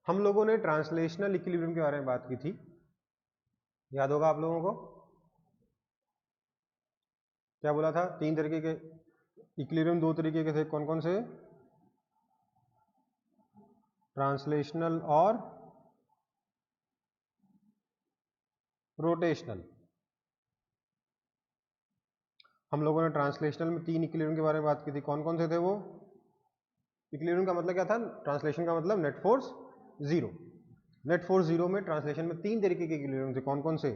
हम लोगों ने ट्रांसलेशनल इक्विलिब्रियम के बारे में बात की थी, याद होगा आप लोगों को। क्या बोला था? तीन तरीके के इक्विलिब्रियम, दो तरीके के थे, कौन कौन से? ट्रांसलेशनल और रोटेशनल। हम लोगों ने ट्रांसलेशनल में तीन इक्विलिब्रियम के बारे में बात की थी, कौन कौन से थे वो? इक्विलिब्रियम का मतलब क्या था? ट्रांसलेशन का मतलब net force zero. Net force zero में ट्रांसलेशन में तीन तरीके के इक्विलिब्रियम थे, कौन कौन से?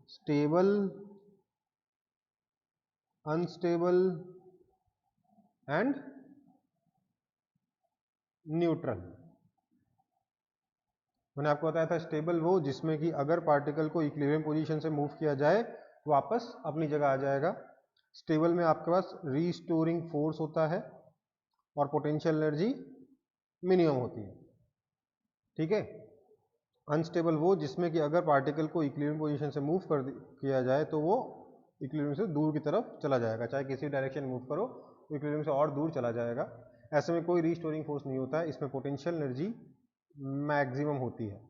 Stable, unstable and neutral. मैंने आपको बताया था स्टेबल वो जिसमें कि अगर पार्टिकल को इक्विलिब्रियम पोजीशन से मूव किया जाए तो वापस अपनी जगह आ जाएगा। स्टेबल में आपके पास रीस्टोरिंग फोर्स होता है और पोटेंशियल एनर्जी मिनिमम होती है, ठीक है। अनस्टेबल वो जिसमें कि अगर पार्टिकल को इक्विलिब्रियम पोजीशन से मूव किया जाए तो वो इक्विलिब्रियम से दूर की तरफ चला जाएगा, चाहे किसी डायरेक्शन मूव करो इक्विलिब्रियम से और दूर चला जाएगा। ऐसे में कोई रीस्टोरिंग फोर्स नहीं होता है, इसमें पोटेंशियल एनर्जी मैक्सिमम होती है।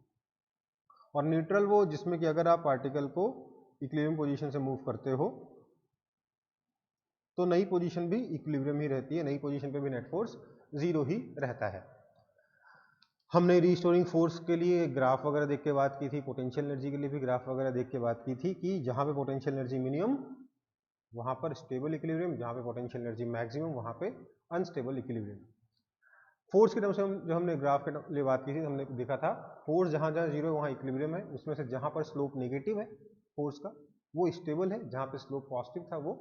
और न्यूट्रल वो जिसमें कि अगर आप पार्टिकल को इक्विलिब्रियम पोजीशन से मूव करते हो तो नई पोजीशन भी इक्विलिब्रियम ही रहती है, नई पोजीशन पे भी नेट फोर्स जीरो ही रहता है। हमने रीस्टोरिंग फोर्स के लिए ग्राफ वगैरह देख के बात की थी, पोटेंशियल एनर्जी के लिए भी ग्राफ वगैरह देख के बात की थी कि जहां पे पोटेंशियल एनर्जी मिनिमम वहां पर स्टेबल इक्विलिब्रियम, जहां पे पोटेंशियल एनर्जी मैक्सिमम वहां पे अनस्टेबल इक्विलिब्रियम। फोर्स के टर्म से जो हमने ग्राफ के लिए बात की थी, हमने देखा था फोर्स जहां जहां जीरो है वहां इक्विलिब्रियम है, उसमें से जहां पर स्लोप नेगेटिव है फोर्स का वो स्टेबल है, जहां पे स्लोप पॉजिटिव था वो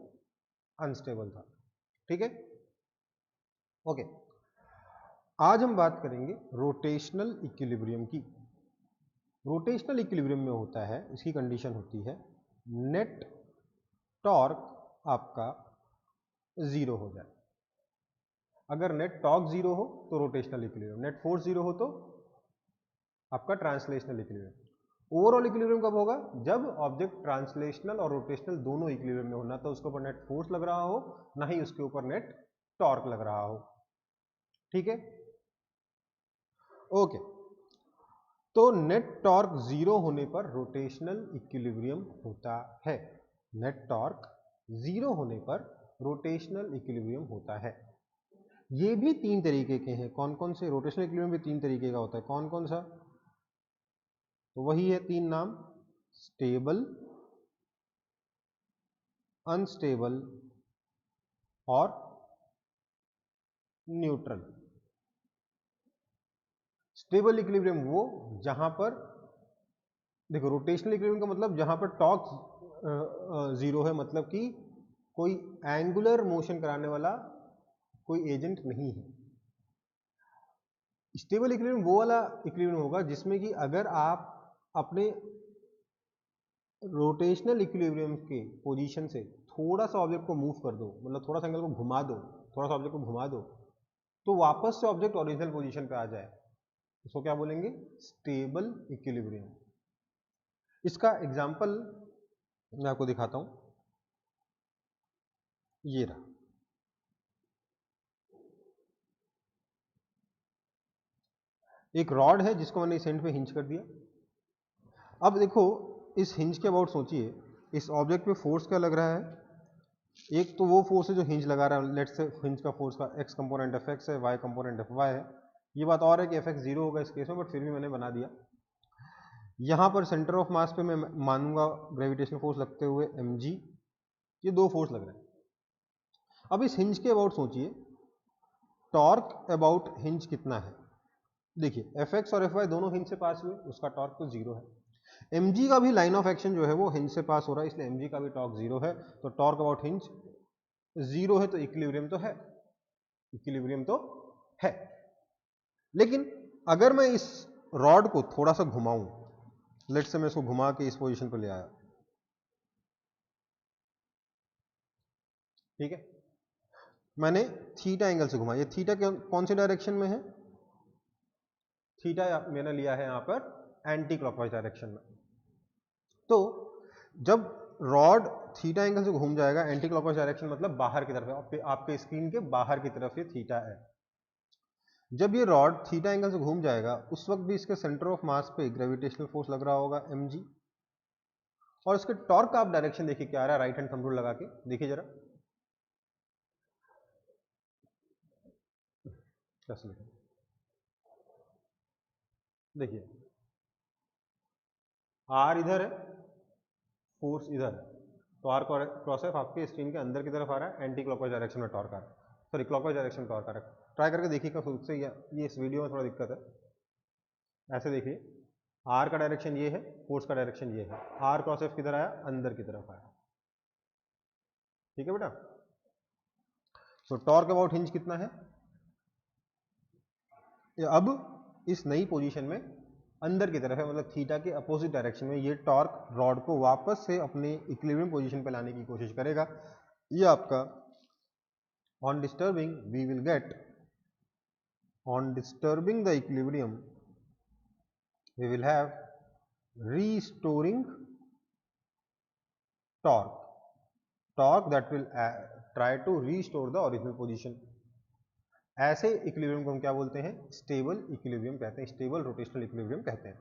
अनस्टेबल था, ठीक है। ओके, आज हम बात करेंगे रोटेशनल इक्विलिब्रियम की। रोटेशनल इक्विलिब्रियम में होता है, इसकी कंडीशन होती है नेट टॉर्क आपका जीरो हो जाए। अगर नेट टॉर्क जीरो हो तो rotational equilibrium, net force zero हो तो आपका ट्रांसलेशनल इक्विलिब्रियम। ओवरऑल इक्विलिब्रियम कब होगा? जब ऑब्जेक्ट ट्रांसलेशनल और रोटेशनल दोनों इक्विलिब्रियम में हो, ना तो उसके ऊपर नेट फोर्स लग रहा हो ना ही उसके ऊपर नेट टॉर्क लग रहा हो, ठीक है। ओके, तो नेट टॉर्क जीरो होने पर रोटेशनल इक्विलिब्रियम होता है। नेट टॉर्क जीरो होने पर रोटेशनल इक्विलिब्रियम होता है। ये भी तीन तरीके के हैं, कौन कौन से? रोटेशनल इक्विलिब्रियम भी तीन तरीके का होता है, कौन कौन सा? तो वही है तीन नाम, स्टेबल, अनस्टेबल और न्यूट्रल। स्टेबल इक्विलिब्रियम वो जहां पर, देखो रोटेशनल इक्विलिब्रियम का मतलब जहां पर टॉर्क जीरो है, मतलब कि कोई एंगुलर मोशन कराने वाला कोई एजेंट नहीं है। स्टेबल इक्विलिब्रियम वो वाला इक्विलिब्रियम होगा जिसमें कि अगर आप अपने रोटेशनल इक्विलिब्रियम के पोजीशन से थोड़ा सा ऑब्जेक्ट को मूव कर दो, मतलब थोड़ा सा एंगल को घुमा दो, थोड़ा सा ऑब्जेक्ट को घुमा दो, तो वापस से ऑब्जेक्ट ओरिजिनल पोजीशन पे आ जाए, उसको क्या बोलेंगे? Stable equilibrium. इसका एग्जांपल मैं आपको दिखाता हूं, ये रहा। एक रॉड है जिसको मैंने इस एंड पे हिंज कर दिया। अब देखो इस हिंज के अबाउट सोचिए, इस ऑब्जेक्ट पे फोर्स क्या लग रहा है? एक तो वो फोर्स है जो हिंज लगा रहा है, लेट्स से हिंज का फोर्स का एक्स कंपोनेंट एफ एक्स है, वाई कंपोनेंट एफ वाई है। ये बात और है कि एफ एक्स जीरो होगा इस केस में, बट फिर भी मैंने बना दिया। यहां पर सेंटर ऑफ मास पे मैं मानूंगा ग्रेविटेशनल फोर्स लगते हुए mg, ये दो फोर्स लग रहे हैं। अब इस हिंज के अबाउट सोचिए, टॉर्क अबाउट हिंज कितना है? देखिए एफ एक्स और एफ वाई दोनों हिंज से पास हुए, उसका टॉर्क तो जीरो है। mg का भी लाइन ऑफ एक्शन जो है वो हिंज से पास हो रहा है, इसलिए mg का भी टॉर्क जीरो है। तो टॉर्क अबाउट हिंज जीरो है, तो इक्विलिब्रियम तो है, इक्विलिब्रियम तो है। लेकिन अगर मैं इस रॉड को थोड़ा सा घुमाऊं, लेट्स से मैं इसको घुमा के इस पोजीशन पर ले आया, ठीक है, मैंने थीटा एंगल से घुमा, ये थीटा कौन से डायरेक्शन में है? थीटा मैंने लिया है यहां पर एंटी क्लॉकवाइज डायरेक्शन में। तो जब रॉड थीटा एंगल से घूम जाएगा, एंटी क्लॉकवाइज डायरेक्शन मतलब बाहर की तरफ है, आपके स्क्रीन के बाहर की तरफ ये थीटा है। जब ये रॉड थीटा एंगल से घूम जाएगा उस वक्त भी इसके सेंटर ऑफ मास पे ग्रेविटेशनल फोर्स लग रहा होगा mg, और इसके टॉर्क का आप डायरेक्शन देखिए क्या आ रहा है, राइट हैंड थंब रूल लगा के देखिए जरा कैसे लिखें, देखिए आर इधर है, फोर्स इधर है, तो आर क्रॉस एफ आपके स्क्रीन के अंदर की तरफ आ रहा है, एंटी क्लॉकवाइज डायरेक्शन में टॉर्क आ रहा है, सॉरी क्लॉकवाइज डायरेक्शन में टॉर्क आ रहा है। ट्राई करके देखिएगा खुद से, ये इस वीडियो में थोड़ा दिक्कत है। ऐसे देखिए आर का डायरेक्शन ये है, फोर्स का डायरेक्शन ये है, आर क्रॉस एफ किधर आया, अंदर की तरफ आया, ठीक है बेटा। तो टॉर्क अबाउट हिंज कितना है, अब इस नई पोजीशन में अंदर की तरफ है, मतलब थीटा के अपोजिट डायरेक्शन में ये टॉर्क रॉड को वापस से अपने इक्विलिब्रियम पोजीशन पे लाने की कोशिश करेगा। ये आपका on disturbing we will get, on disturbing the equilibrium we will have restoring torque that will try to restore the original position। ऐसे इक्विलिब्रियम को हम क्या बोलते हैं, स्टेबल इक्विलिब्रियम कहते हैं, स्टेबल रोटेशनल इक्विलिब्रियम कहते हैं।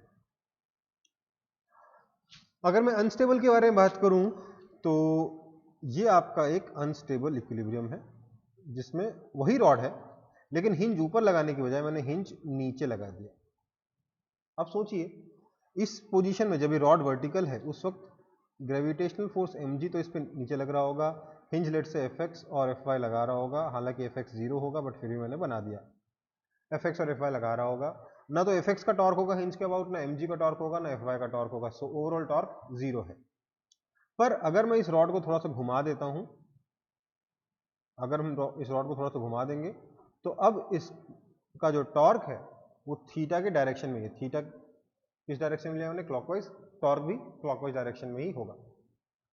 अगर मैं अनस्टेबल के बारे में बात करूं तो ये आपका एक अनस्टेबल इक्विलिब्रियम है जिसमें वही रॉड है लेकिन हिंज ऊपर लगाने की बजाय मैंने हिंज नीचे लगा दिया। अब सोचिए इस पोजीशन में जब ये रॉड वर्टिकल है उस वक्त ग्रेविटेशनल फोर्स mg तो इस पे नीचे लग रहा होगा, हिंज लेट से fx और fy लगा रहा होगा, हालांकि fx 0 होगा बट फिर भी मैंने बना दिया, fx और fy लगा रहा होगा, ना तो fx का टॉर्क होगा हिंज के अबाउट, ना mg का टॉर्क होगा, ना fy का टॉर्क होगा, सो ओवरऑल टॉर्क 0 है। पर अगर मैं इस रॉड को थोड़ा सा घुमा देता हूं, अगर हम इस रॉड को थोड़ा सा घुमा देंगे तो अब इसका जो टॉर्क है वो थीटा के डायरेक्शन में है, थीटा किस डायरेक्शन में लिया हमने, क्लॉकवाइज, टॉर्क भी क्लॉकवाइज डायरेक्शन में ही होगा।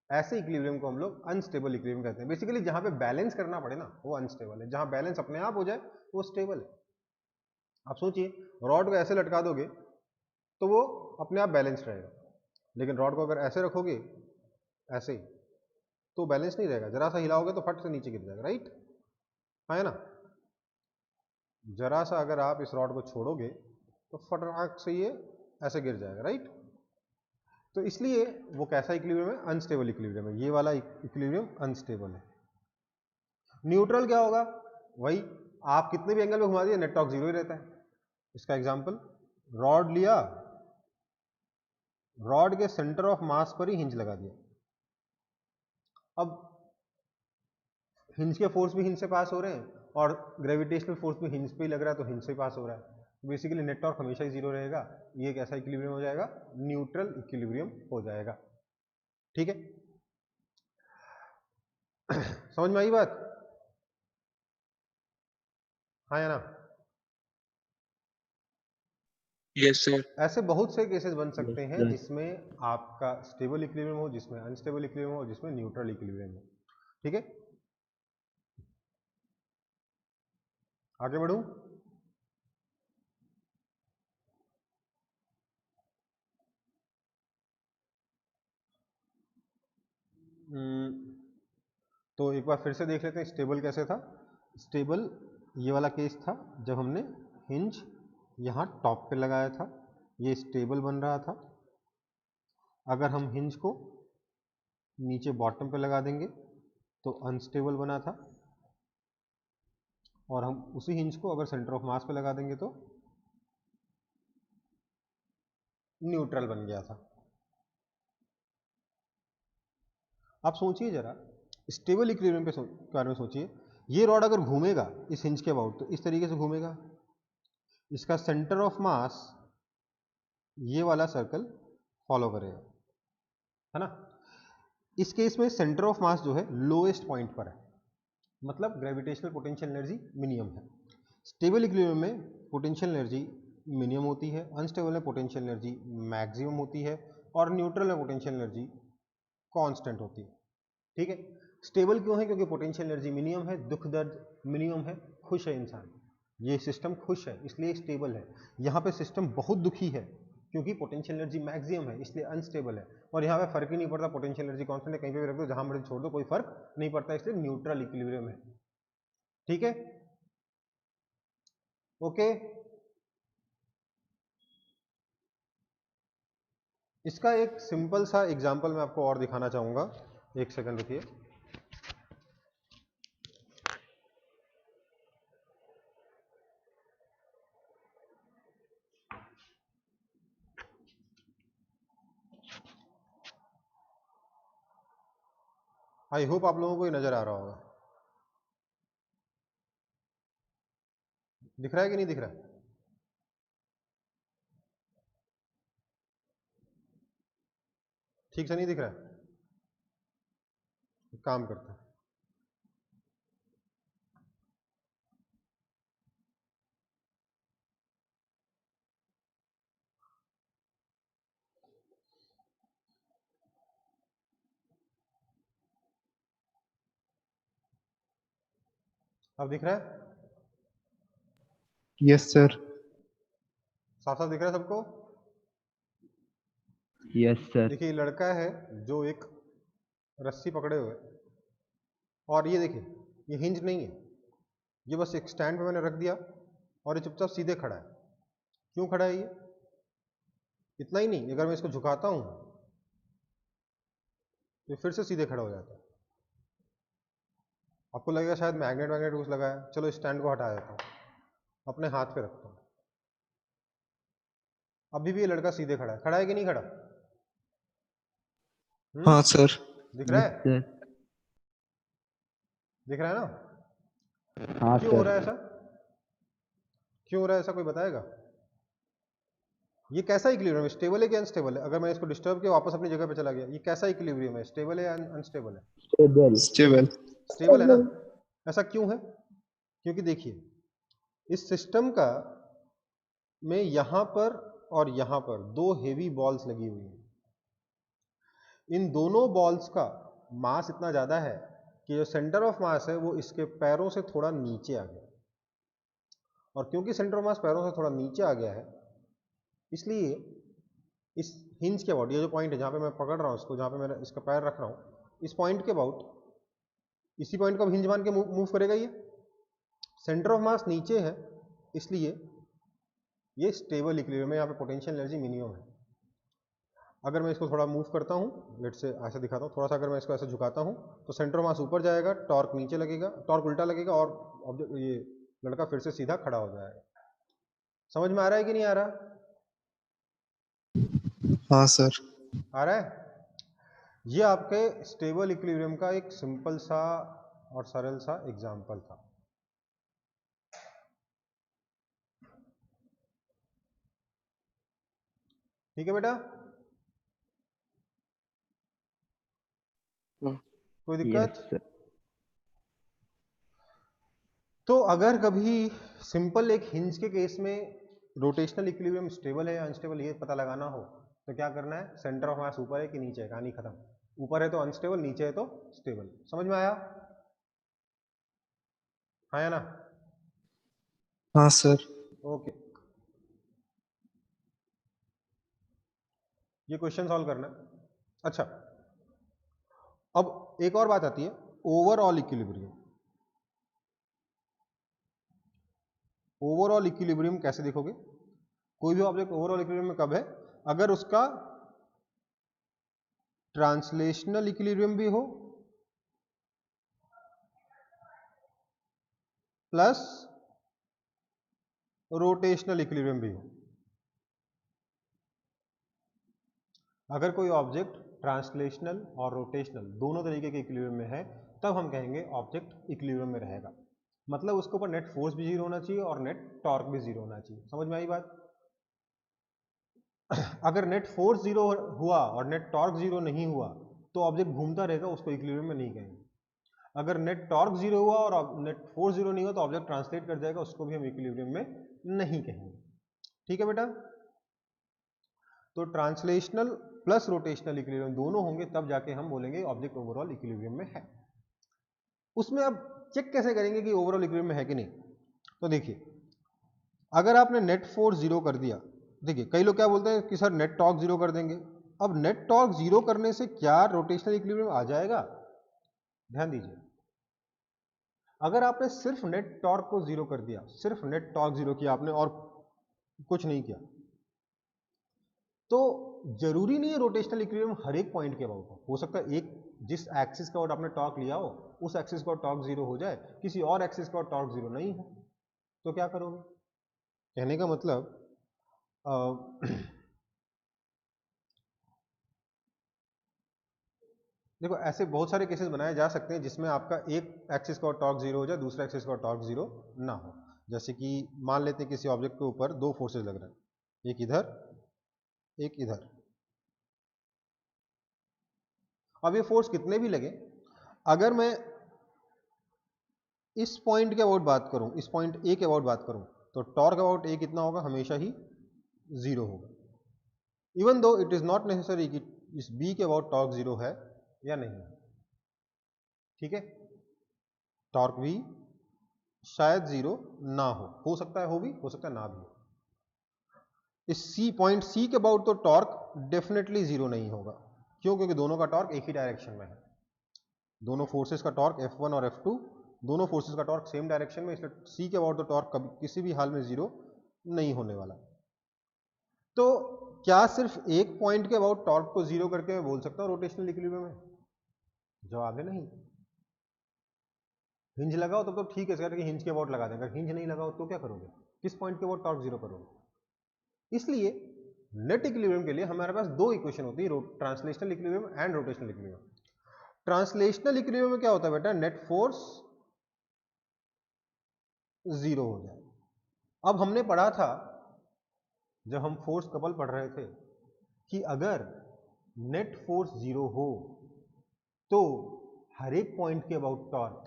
ऐसे इक्विलिब्रियम को हम लोग अनस्टेबल इक्विलिब्रियम कहते हैं। बेसिकली जहां पे बैलेंस करना पड़े ना वो अनस्टेबल है, जहां बैलेंस अपने आप हो जाए वो स्टेबल है। आप सोचिए रॉड को ऐसे लटका दोगे तो वो अपने आप बैलेंस रहेगा, लेकिन रॉड को अगर ऐसे रखोगे ऐसे तो बैलेंस नहीं रहेगा, जरा सा हिलाओगे तो फट से नीचे गिर जाएगा, राइट, है ना। जरा सा अगर आप इस रॉड को छोड़ोगे तो फटाक से ये ऐसे गिर जाएगा, राइट। तो इसलिए वो कैसा इक्विलिब्रियम है, अनस्टेबल इक्विलिब्रियम है, ये वाला इक्विलिब्रियम अनस्टेबल है। न्यूट्रल क्या होगा, वही आप कितने भी एंगल में घुमा दिए नेट टॉर्क 0 ही रहता है। इसका एग्जांपल, रॉड लिया, रॉड के सेंटर ऑफ मास पर ही हिंज लगा दिया, अब हिंज के फोर्स भी हिंज से पास हो रहे हैं और ग्रेविटेशनल फोर्स भी हिंज पे ही लग रहा है तो हिंज से पास हो रहा है, बेसिकली नेट टॉर्क हमेशा ही 0 रहेगा। ये एक ऐसा इक्विलिब्रियम हो जाएगा, न्यूट्रल इक्विलिब्रियम हो जाएगा, ठीक है। समझ में आई बात, हाँ या ना। Yes sir. ऐसे बहुत से केसेस बन सकते हैं जिसमें आपका स्टेबल इक्विलिब्रियम हो, जिसमें अनस्टेबल इक्विलिब्रियम हो, जिसमें न्यूट्रल इक्विलिब्रियम हो, ठीक है। आगे बढ़ूं, तो एक बार फिर से देख लेते हैं स्टेबल कैसे था। स्टेबल ये वाला केस था जब हमने हिंज यहाँ टॉप पे लगाया था, ये स्टेबल बन रहा था। अगर हम हिंज को नीचे बॉटम पे लगा देंगे तो अनस्टेबल बना था, और हम उसी हिंज को अगर सेंटर ऑफ मास पे लगा देंगे तो न्यूट्रल बन गया था। आप सोचिए जरा स्टेबल इक्विलिब्रियम के बारे में सोचिए, ये रॉड अगर घूमेगा इस हिंज के अबाउट तो इस तरीके से घूमेगा, इसका सेंटर ऑफ मास ये वाला सर्कल फॉलो करेगा, है ना। इस केस में सेंटर ऑफ मास जो है लोएस्ट पॉइंट पर है, मतलब ग्रेविटेशनल पोटेंशियल एनर्जी मिनिमम है। स्टेबल इक्विलिब्रियम में पोटेंशियल एनर्जी मिनिमम होती है, अनस्टेबल में पोटेंशियल एनर्जी मैक्सिमम होती है, और न्यूट्रल में पोटेंशियल एनर्जी कांस्टेंट होती है, ठीक है। स्टेबल क्यों है, क्योंकि पोटेंशियल एनर्जी मिनिमम है, दुख दर्द मिनिमम है, खुश है इंसान, ये सिस्टम खुश है इसलिए स्टेबल है। यहाँ पे सिस्टम बहुत दुखी है क्योंकि पोटेंशियल एनर्जी मैक्सिमम है इसलिए अनस्टेबल है, और यहाँ पे फर्क ही नहीं पड़ता पोटेंशियल एनर्जी कांस्टेंट है, कहीं पे भी रख दो, जहां मर्जी छोड़ दो, कोई फर्क नहीं पड़ता, इसलिए न्यूट्रल इक्विलिब्रियम है, ठीक है। ओके, इसका एक सिंपल सा एग्जांपल मैं आपको और दिखाना चाहूंगा, एक सेकंड रुकिए। आई होप आप लोगों को ये नजर आ रहा होगा। दिख रहा है कि नहीं दिख रहा है? ठीक से नहीं दिख रहा है? काम करता है। अब दिख रहा है? Yes sir. साफ साफ दिख रहा है सबको? Yes sir. देखिए, लड़का है जो एक रस्सी पकड़े हुए, और ये देखिए, ये हिंज नहीं है, ये बस एक स्टैंड पे मैंने रख दिया और ये चुपचाप सीधे खड़ा है। क्यों खड़ा है ये? इतना ही नहीं, अगर मैं इसको झुकाता हूं तो फिर से सीधे खड़ा हो जाता है। आपको लगेगा शायद मैग्नेट वैग्नेट कुछ लगा है, चलो स्टैंड को हटा देता हूं, अपने हाथ पे रखता हूं, अभी भी ये लड़का सीधे खड़ा है। खड़ा है कि नहीं खड़ा? हाँ सर। दिख रहा है? सर। दिख रहा है ना? हाँ क्यों हो सर। रहा है ऐसा? क्यों हो रहा है ऐसा, कोई बताएगा? ये कैसा इक्विलिब्रियम है? स्टेबल है कि अनस्टेबल है? अगर मैं इसको डिस्टर्ब किया वापस अपनी जगह पे चला गया, ये कैसा इक्विलिब्रियम है? स्टेबल है या अनस्टेबल है? स्टेबल। स्टेबल। स्टेबल है ना? ऐसा क्यों है? क्योंकि देखिए, इस सिस्टम का में यहां पर और यहां पर दो हेवी बॉल्स लगी हुई हैं। इन दोनों बॉल्स का मास इतना ज्यादा है कि जो सेंटर ऑफ मास है वो इसके पैरों से थोड़ा नीचे आ गया, और क्योंकि सेंटर ऑफ मास पैरों से थोड़ा नीचे आ गया है, इसलिए इस हिंज के अबाउट, ये जो पॉइंट है जहां पे मैं पकड़ रहा हूं इसको, जहां पे मैं इसका पैर रख रहा हूं, इस पॉइंट के अबाउट, इसी पॉइंट को हिंज मान के मूव करेगा। ये सेंटर ऑफ मास नीचे है, इसलिए ये स्टेबल इक्विलिब्रियम है, यहाँ पे पोटेंशियल एनर्जी मिनिमम है। अगर मैं इसको थोड़ा मूव करता हूँ, लेट से ऐसे दिखाता हूँ थोड़ा सा, अगर मैं इसको ऐसे झुकाता हूँ तो सेंटर ऑफ मास ऊपर जाएगा, टॉर्क नीचे लगेगा, टॉर्क उल्टा लगेगा, और ऑब्जेक्ट, ये लड़का फिर से सीधा खड़ा हो जाएगा। समझ में आ रहा है कि नहीं आ रहा? हाँ सर। आ रहा है? ये आपके स्टेबल इक्विलिब्रियम का एक सिंपल सा और सरल सा एग्जाम्पल था। ठीक है बेटा? कोई दिक्कत? यस। तो अगर कभी सिंपल एक हिंज के केस में रोटेशनल इक्विलिब्रियम स्टेबल है या अनस्टेबल ये पता लगाना हो तो क्या करना है? सेंटर ऑफ मास ऊपर है कि नीचे है, कहानी खत्म। ऊपर है तो अनस्टेबल, नीचे है तो स्टेबल। समझ में आया? हाँ या ना? हाँ सर। ओके, ये क्वेश्चन सॉल्व करना है। अच्छा, अब एक और बात आती है, ओवरऑल इक्विलिब्रियम। ओवरऑल इक्विलिब्रियम कैसे देखोगे? कोई भी ऑब्जेक्ट ओवरऑल इक्विलिब्रियम में कब है? अगर उसका ट्रांसलेशनल इक्विलिब्रियम भी हो प्लस रोटेशनल इक्विलिब्रियम भी हो। अगर कोई ऑब्जेक्ट ट्रांसलेशनल और रोटेशनल दोनों तरीके के इक्विलिब्रियम में है, तब हम कहेंगे ऑब्जेक्ट इक्विलिब्रियम में रहेगा। मतलब उसके ऊपर नेट फोर्स भी जीरो होना चाहिए और नेट टॉर्क भी जीरो होना चाहिए। समझ में आई बात? अगर नेट फोर्स जीरो हुआ और नेट टॉर्क जीरो नहीं हुआ तो ऑब्जेक्ट घूमता रहेगा, उसको इक्विलिब्रियम में नहीं कहेंगे। अगर नेट टॉर्क जीरो हुआ और नेट फोर्स जीरो नहीं हुआ तो ऑब्जेक्ट ट्रांसलेट कर जाएगा, उसको भी हम इक्विलिब्रियम में नहीं कहेंगे। ठीक है बेटा? तो ट्रांसलेशनल प्लस रोटेशनल इक्विलिब्रियम दोनों होंगे, तब जाके हम बोलेंगे ऑब्जेक्ट ओवरऑल इक्विलिब्रियम में है। उसमें अब चेक कैसे करेंगे कि ओवरऑल इक्विलिब्रियम में है कि नहीं? तो देखिए, अगर आपने नेट फोर्स जीरो कर दिया, देखिए कई लोग क्या बोलते हैं कि सर नेट टॉर्क जीरो कर देंगे। अब नेट टॉर्क जीरो करने से क्या रोटेशनल इक्विलिब्रियम आ जाएगा? ध्यान दीजिए, अगर आपने सिर्फ नेट टॉर्क को जीरो कर दिया, सिर्फ नेट टॉर्क जीरो किया आपने और कुछ नहीं किया, तो जरूरी नहीं है रोटेशनल इक्विलिब्रियम हर एक पॉइंट के अबाउट हो सकता है एक जिस एक्सिस का आपने टॉर्क लिया हो उस एक्सिस का टॉर्क जीरो हो जाए, किसी और एक्सिस का टॉर्क जीरो नहीं हो, तो क्या करोगे? कहने का मतलब देखो ऐसे बहुत सारे केसेस बनाए जा सकते हैं जिसमें आपका एक एक्सिस का टॉर्क जीरो हो जाए, दूसरा एक्सिस का टॉर्क जीरो ना हो। जैसे कि मान लेते हैं किसी ऑब्जेक्ट के ऊपर दो फोर्सेस लग रहे हैं, एक इधर एक इधर। अब ये फोर्स कितने भी लगे, अगर मैं इस पॉइंट के अबाउट बात करूं, इस पॉइंट ए के अबाउट बात करूं, तो टॉर्क अबाउट ए कितना होगा? हमेशा ही जीरो होगा, even though it is not necessary कि इस बी के अबाउट टॉर्क जीरो है या नहीं। ठीक है, टॉर्क भी शायद जीरो ना हो सकता है हो भी, हो सकता है ना भी हो। इस सी पॉइंट सी के अबाउट तो टॉर्क डेफिनेटली जीरो नहीं होगा। क्यों? क्योंकि दोनों का टॉर्क एक ही डायरेक्शन में है, दोनों फोर्सेस का टॉर्क F1 और F2 दोनों फोर्सेस का टॉर्क सेम डायरेक्शन में, इसलिए सी के अबाउट तो टॉर्क कभी किसी भी हाल में जीरो नहीं होने वाला। तो क्या सिर्फ एक पॉइंट के अबाउट टॉर्क को जीरो करके मैं बोल सकता हूं रोटेशनल इक्विलिब्रियम में? जवाब है नहीं। हिंज लगाओ तब तो ठीक है सर कि हिंज के अबाउट लगा दें, अगर हिंज नहीं लगाओ तो क्या करोगे? किस पॉइंट के अबाउट टॉर्क जीरो करोगे? इसलिए नेट इक्विलिब्रियम के लिए हमारे पास दो इक्वेशन होती है, translational equilibrium and rotational equilibrium. Translational equilibrium में क्या होता है बेटा? नेट फोर्स जीरो हो जाए। अब हमने पढ़ा था जब हम फोर्स कपल पढ़ रहे थे कि अगर नेट फोर्स जीरो हो तो हर एक पॉइंट के अबाउट टॉर्क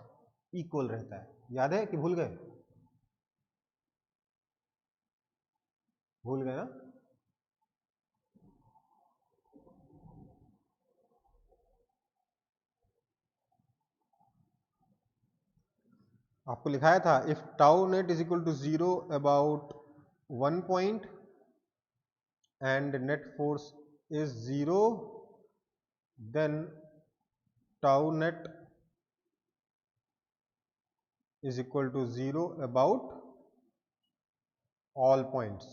इक्वल रहता है। याद है कि भूल गए? भूल गए ना? आपको लिखाया था if tau net is equal to zero about one point and net force is zero, then tau net is equal to zero about all points.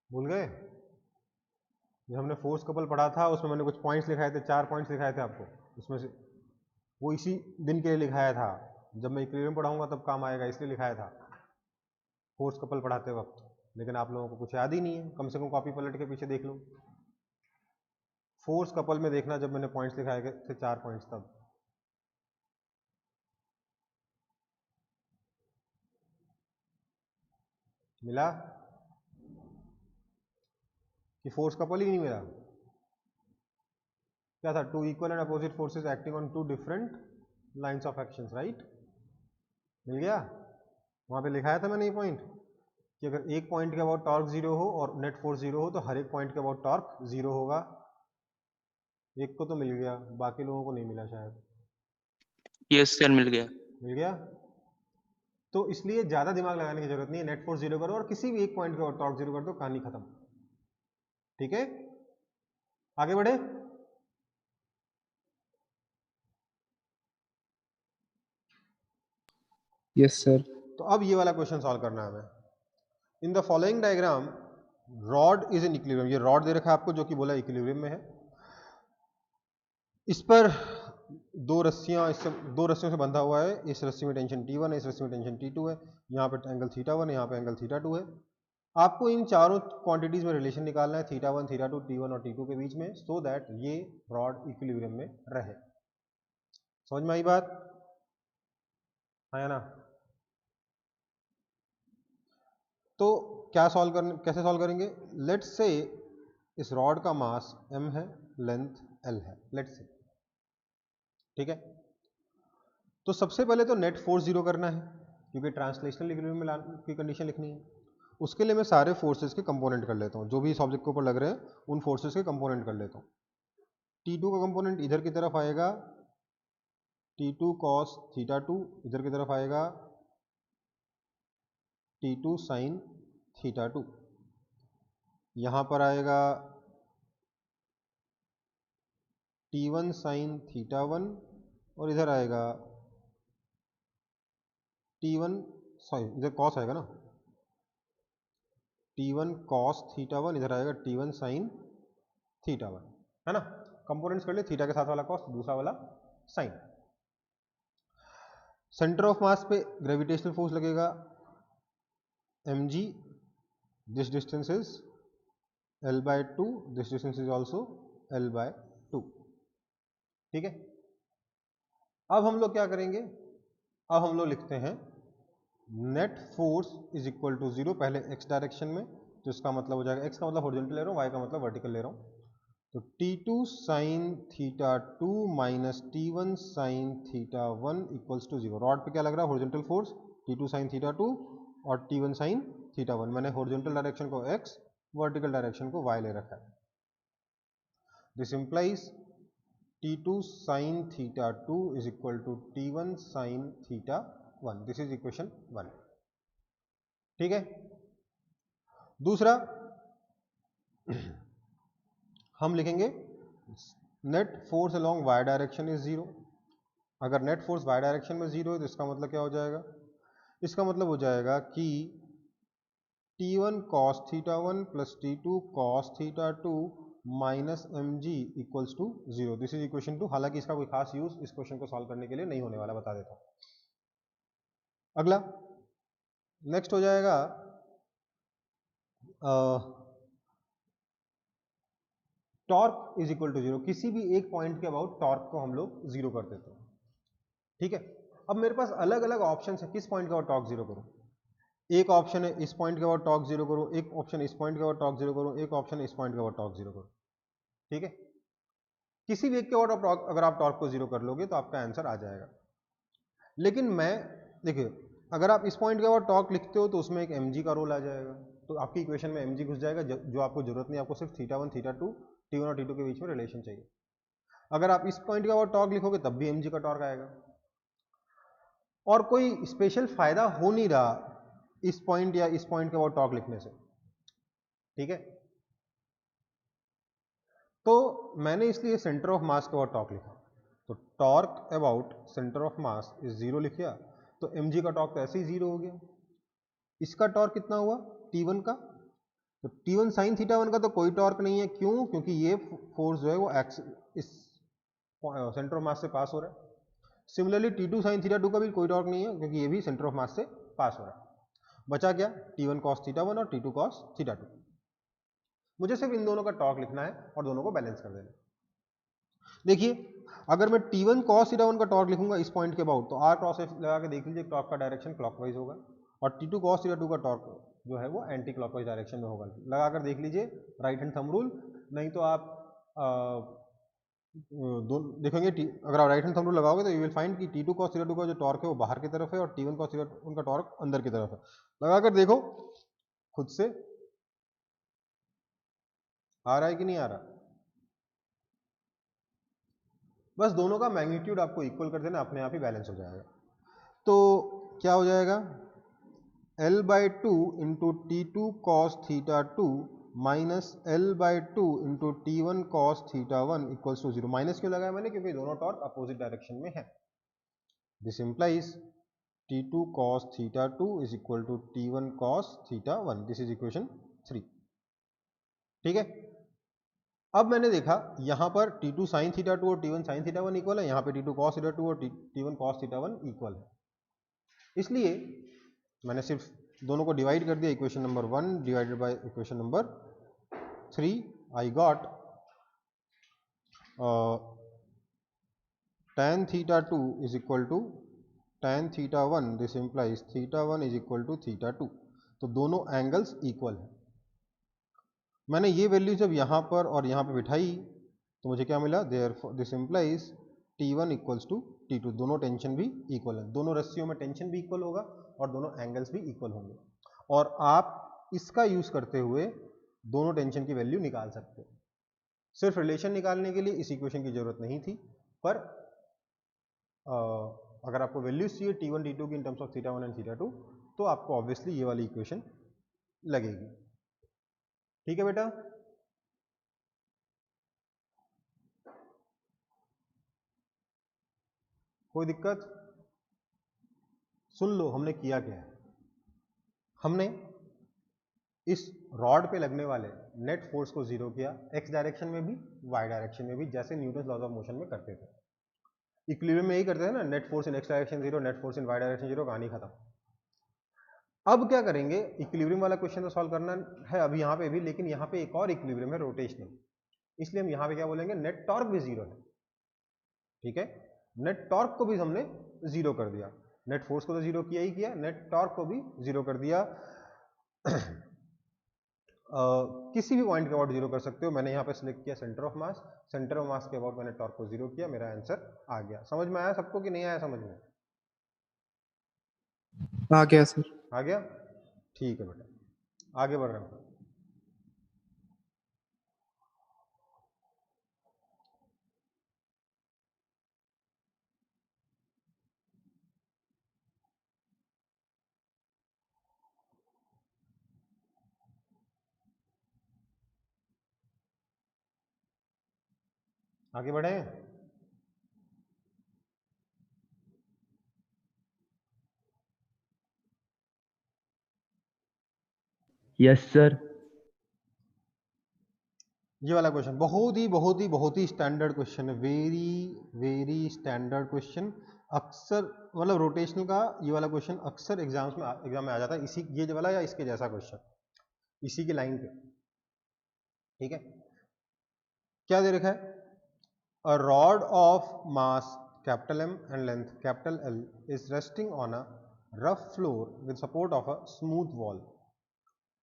भूल गए? जब हमने फोर्स कपल पढ़ा था उसमें मैंने कुछ पॉइंट्स लिखाए थे, 4 पॉइंट्स लिखाए थे आपको, उसमें से वो इसी दिन के लिए लिखाया था, जब मैं इक्विलिब्रियम पढ़ाऊंगा तब काम आएगा इसलिए लिखाया था फोर्स कपल पढ़ाते वक्त। लेकिन आप लोगों को कुछ याद ही नहीं है, कम से कम कॉपी पलट के पीछे देख लो। फोर्स कपल में देखना जब मैंने पॉइंट्स लिखाए थे 4 पॉइंट्स, तब मिला कि फोर्स कपल ही नहीं मिला? क्या था? Two equal and opposite forces acting on two different lines of actions, right? मिल गया? वहां पे लिखाया था मैंने ये पॉइंट कि अगर एक पॉइंट के अबाउट टॉर्क जीरो हो और नेट फोर्स जीरो हो तो हर एक पॉइंट के अबाउट टॉर्क जीरो होगा। एक को तो मिल गया, बाकी लोगों को नहीं मिला शायद। यस सर, मिल गया। मिल गया? तो इसलिए ज्यादा दिमाग लगाने की जरूरत नहीं है, नेट फोर्स जीरो करो और किसी भी एक पॉइंट के टॉर्क जीरो कर दो, कहानी खत्म। ठीक है, आगे बढ़े। Yes sir. तो अब ये वाला क्वेश्चन सॉल्व करना है हमें। In the following diagram rod is in equilibrium, ये रॉड दे रखा है आपको जो कि बोला इक्विलिब्रियम में है। इस पर दो रस्सियों से बंधा हुआ है, इस रस्सी में टेंशन T1 है, इस रस्सी में टेंशन T2 है, यहाँ पे एंगल θ1 है, यहाँ पे एंगल θ2 है। आपको इन चारों क्वांटिटीज में रिलेशन निकालना है θ1 θ2 T1 और T2 के बीच में, सो दैट ये रॉड इक्विलिब्रियम में रहे। समझ में आई बात? है ना? तो क्या सॉल्व करने, कैसे सॉल्व करेंगे? लेट्स से इस रॉड का मास m है, लेंथ l है, लेट्स से। ठीक है, तो सबसे पहले तो नेट फोर्स जीरो करना है क्योंकि ट्रांसलेशनल इक्विलिब्रियम की कंडीशन लिखनी है। उसके लिए मैं सारे फोर्सेस के कंपोनेंट कर लेता हूँ, जो भी इस ऑब्जेक्ट के ऊपर लग रहे हैं उन फोर्सेस के कंपोनेंट कर लेता हूँ। T2 का कंपोनेंट इधर की तरफ आएगा T2 cos θ2, इधर की तरफ आएगा T2 sin θ2, यहाँ पर आएगा T1 sin θ1 और इधर आएगा T1, सॉरी इधर कॉस आएगा ना, T1 कॉस थीटा 1, इधर आएगा T1 साइन थीटा 1, है ना। कंपोनेंट्स कर ले, थीटा के साथ वाला कॉस, दूसरा वाला साइन। सेंटर ऑफ मास पे ग्रेविटेशनल फोर्स लगेगा mg, this distance is L/2, this distance is also L/2, ठीक है। अब हम लोग क्या करेंगे, अब हम लोग लिखते हैं net force is equal to 0, पहले x डायरेक्शन में, तो इसका मतलब हो जाएगा, x का मतलब हॉरिजॉन्टल ले रहा हूँ, y का मतलब वर्टिकल ले रहा हूँ, तो T2 sine theta 2 minus T1 sine theta 1 equals to 0। Rod पे क्या लग रहा है, horizontal force T2 sine theta 2 और T1 साइन थीटा 1, मैंने हॉरिजॉन्टल डायरेक्शन को x, वर्टिकल डायरेक्शन को y ले रखा है। This implies T2 sine theta 2 is equal to T1 sine theta 1, this is equation 1, ठीक है। दूसरा हम लिखेंगे net force along y direction is 0। अगर नेट फोर्स y डायरेक्शन में 0 है तो इसका मतलब क्या हो जाएगा, इसका मतलब हो जाएगा कि T1 cos theta 1 plus T2 cos theta 2 minus mg equals to 0, this is equation 2। हालांकि इसका कोई खास यूज इस क्वेश्चन को सॉल्व करने के लिए नहीं होने वाला, बता देता हूं। अगला नेक्स्ट हो जाएगा टॉर्क इज इक्वल टू 0, किसी भी एक पॉइंट के अबाउट टॉर्क को हम लोग 0 कर देते हैं, ठीक है। अब मेरे पास अलग अलग ऑप्शन है, किस पॉइंट के अबाउट टॉर्क 0 करूं। एक ऑप्शन है इस पॉइंट के अबाउट टॉर्क 0 करूं, एक ऑप्शन इस पॉइंट के अबाउट टॉर्क 0 करूं, एक ऑप्शन इस पॉइंट के अबाउट टॉर्क 0 करूं, ठीक है। किसी भी एक के अबाउट अगर आप टॉर्क को 0 कर लोगे तो आपका आंसर आ जाएगा। लेकिन मैं देखिए, अगर आप इस पॉइंट के अबाउट टॉर्क लिखते हो तो उसमें एक mg का रोल आ जाएगा, तो आपकी इक्वेशन में mg घुस जाएगा, जो आपको जरूरत नहीं, आपको सिर्फ थीटा 1 थीटा 2 T1 और T2 के बीच में रिलेशन चाहिए। अगर आप इस पॉइंट के अबाउट टॉर्क लिखोगे तब भी mg का टॉर्क आएगा, और कोई स्पेशल फायदा हो नहीं रहा इस पॉइंट या इस पॉइंट के अबाउट टॉर्क लिखने से, ठीक है। तो मैंने इसलिए सेंटर ऑफ मास के अबाउट टॉर्क लिखा, तो torque about centre of mass is 0 लिख दिया, तो mg का टॉर्क तो ऐसे ही 0 हो गया। इसका टॉर्क कितना हुआ T1 का, तो T1 साइन थीटा 1 का तो कोई टॉर्क नहीं है, क्यों, क्योंकि ये फोर्स जो है वो इस सेंटर ऑफ मास से पास हो रहा है। सिमिलरली T2 साइन थीटा 2 का भी कोई टॉर्क नहीं है, क्योंकि ये भी सेंटर ऑफ मास से पास हो रहा है। बचा क्या, T1 cos थीटा 1 और T2 cos थीटा 2। मुझे सिर्फ इन दोनों का टॉर्क लिखना है और दोनों को बैलेंस कर देना। देखिए, अगर मैं T1 cos थीटा 1 का टॉर्क लिखूंगा इस पॉइंट के अबाउट, तो R क्रॉस F लगा के देख लीजिए, टॉर्क का डायरेक्शन क्लॉकवाइज होगा, और T2 cos थीटा 2 का टॉर्क जो है वो एंटी क्लॉकवाइज डायरेक्शन में होगा। लगा कर देख लीजिए, राइट हैंड थंब रूल, नहीं तो आप देखेंगे, अगर आप राइट हैंड थंब रूल लगाओगे तो यू विल फाइंड कि T2 cos थीटा 2 का जो टॉर्क है वो बाहर की तरफ है, और T1 cos थीटा 2 का टॉर्क अंदर की तरफ है। लगा कर देखो खुद से, आ रहा है कि नहीं आ रहा। बस दोनों का मैग्नीट्यूड आपको इक्वल कर देना, अपने आप ही बैलेंस हो जाएगा। तो क्या हो जाएगा, L/2 into T2 cos theta 2 minus L/2 into T1 cos theta 1 equals to 0। Minus क्यों लगाया मैंने, क्योंकि दोनों टॉर्क अपोजिट डायरेक्शन में है। This implies T2 cos theta 2 is equal to T1 cos theta 1, this is equation 3, ठीक है। अब मैंने देखा यहां पर T2 साइन थीटा 2 और T1 साइन थीटा 1 इक्वल है, यहां पे T2 cos थीटा 2 और T1 cos थीटा 1 इक्वल है, इसलिए मैंने सिर्फ दोनों को डिवाइड कर दिया, equation number 1 divided by equation number 3, I got tan theta 2 is equal to tan theta 1, this implies theta 1 is equal to theta 2, तो दोनों एंगल्स इक्वल है। मैंने ये वैल्यू जब यहाँ पर और यहाँ पे बिठाई तो मुझे क्या मिला, therefore this implies T1 equals to T2, दोनों टेंशन भी इक्वल है, दोनों रस्सियों में टेंशन भी इक्वल होगा और दोनों एंगल्स भी इक्वल होंगे, और आप इसका यूज करते हुए दोनों टेंशन की वैल्यू निकाल सकते हो। सिर्फ रिलेशन निकालने के लिए इस इक्वेशन की जरूरत नहीं थी, पर अगर आपको वैल्यूज चाहिए T1 T2 की in terms of theta 1 and theta 2, तो आपको ऑब्वियसली ये वाली इक्वेशन लगेगी, ठीक है बेटा। कोई दिक्कत? सुन लो हमने किया क्या है। हमने इस रॉड पे लगने वाले नेट फोर्स को जीरो किया, एक्स डायरेक्शन में भी वाई डायरेक्शन में भी, जैसे न्यूटन लॉज ऑफ मोशन में करते थे। इक्विलिब्रियम में यही करते थे ना, net force in X direction zero, net force in Y direction zero, कहानी खत्म। अब क्या करेंगे, इक्विलिब्रियम वाला क्वेश्चन तो सॉल्व करना है अभी यहाँ पे भी, लेकिन यहाँ पे एक और इक्विलिब्रियम है रोटेशनल, इसलिए हम यहाँ पे क्या बोलेंगे, नेट टॉर्क भी जीरो है। ठीक है, नेट टॉर्क को भी हमने जीरो कर दिया, नेट फोर्स को तो जीरो किया ही किया, नेट टॉर्क को भी जीरो कर दिया। किसी भी पॉइंट के अबाउट जीरो कर सकते हो, मैंने यहाँ पे सिलेक्ट किया centre of mass, centre of मास के अबाउट मैंने टॉर्क को जीरो किया, मेरा आंसर आ गया। समझ में आया सबको कि नहीं आया समझ में? आ गया सर। आ गया, ठीक है बेटा, आगे बढ़ रहे हैं। आगे बढ़े। Yes sir. ये वाला क्वेश्चन बहुत ही स्टैंडर्ड क्वेश्चन है, वेरी स्टैंडर्ड क्वेश्चन। अक्सर मतलब रोटेशनल का ये वाला क्वेश्चन अक्सर एग्जाम में आ जाता है, इसी ये वाला या इसके जैसा क्वेश्चन, इसी की लाइन पे। ठीक है, क्या दे रखा है, a rod of mass capital M and length capital L is resting on a rough floor with support of a smooth wall.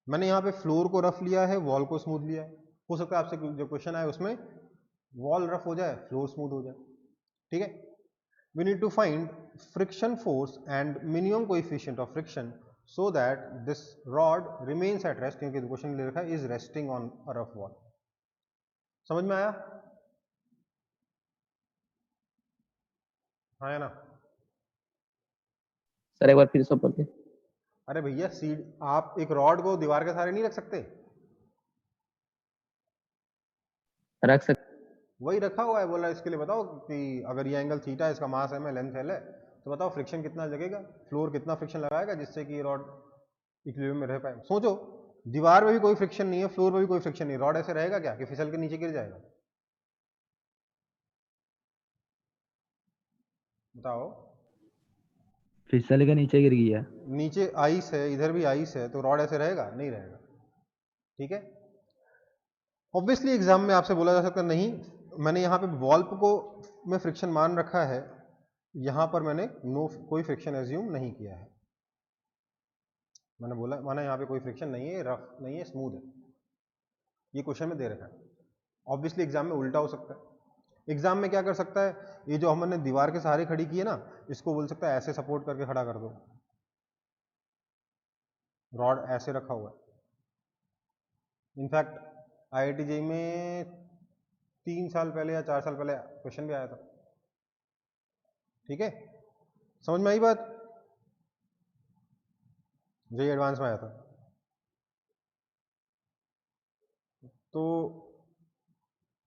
मैंने यहाँ पे फ्लोर को रफ लिया है, वॉल को स्मूथ लिया है। हो सकता है आपसे जो क्वेश्चन आए उसमें वॉल रफ हो जाए, फ्लोर स्मूथ हो जाए। ठीक है, we need to find friction force and minimum coefficient of friction so that this rod remains at rest, क्योंकि क्वेश्चन ले रखा है is resting on a rough wall. समझ में आया? हाँ या ना? सर एक बार फिर से पढ़ते। अरे भैया सीड, आप एक रॉड को दीवार के सहारे नहीं रख सकते, रख सकते। वही रखा हुआ है। बोला इसके लिए बताओ कि अगर ये एंगल थीटा है, इसका मास m है, लेंथ l है, तो बताओ फ्रिक्शन कितना लगेगा, फ्लोर कितना फ्रिक्शन लगाएगा जिससे कि ये रॉड इक्विलिब्रियम में रह पाए। सोचो, दीवार में भी कोई फ्रिक्शन नहीं है, फ्लोर में भी कोई फ्रिक्शन नहीं, रॉड ऐसे रहेगा क्या कि फिसल के नीचे गिर जाएगा? बताओ। फिसल के नीचे गिर गया। नीचे आइस है, इधर भी आइस है, तो रॉड ऐसे रहेगा? नहीं रहेगा। ठीक है, ऑब्वियसली एग्जाम में आपसे बोला जा सकता नहीं, मैंने यहाँ पे वॉल को में फ्रिक्शन मान रखा है, यहाँ पर मैंने कोई फ्रिक्शन एज्यूम नहीं किया है। मैंने बोला माना यहाँ पे कोई फ्रिक्शन नहीं है, रफ नहीं है, स्मूथ है, ये क्वेश्चन में दे रखा है। ऑब्वियसली एग्जाम में उल्टा हो सकता है। एग्जाम में क्या कर सकता है, ये जो हमने दीवार के सहारे खड़ी की है ना, इसको बोल सकता है ऐसे सपोर्ट करके खड़ा कर दो, रॉड ऐसे रखा हुआ है। इनफैक्ट IIT JEE में 3 साल पहले या 4 साल पहले क्वेश्चन भी आया था। ठीक है, समझ में आई बात? JEE एडवांस में आया था। तो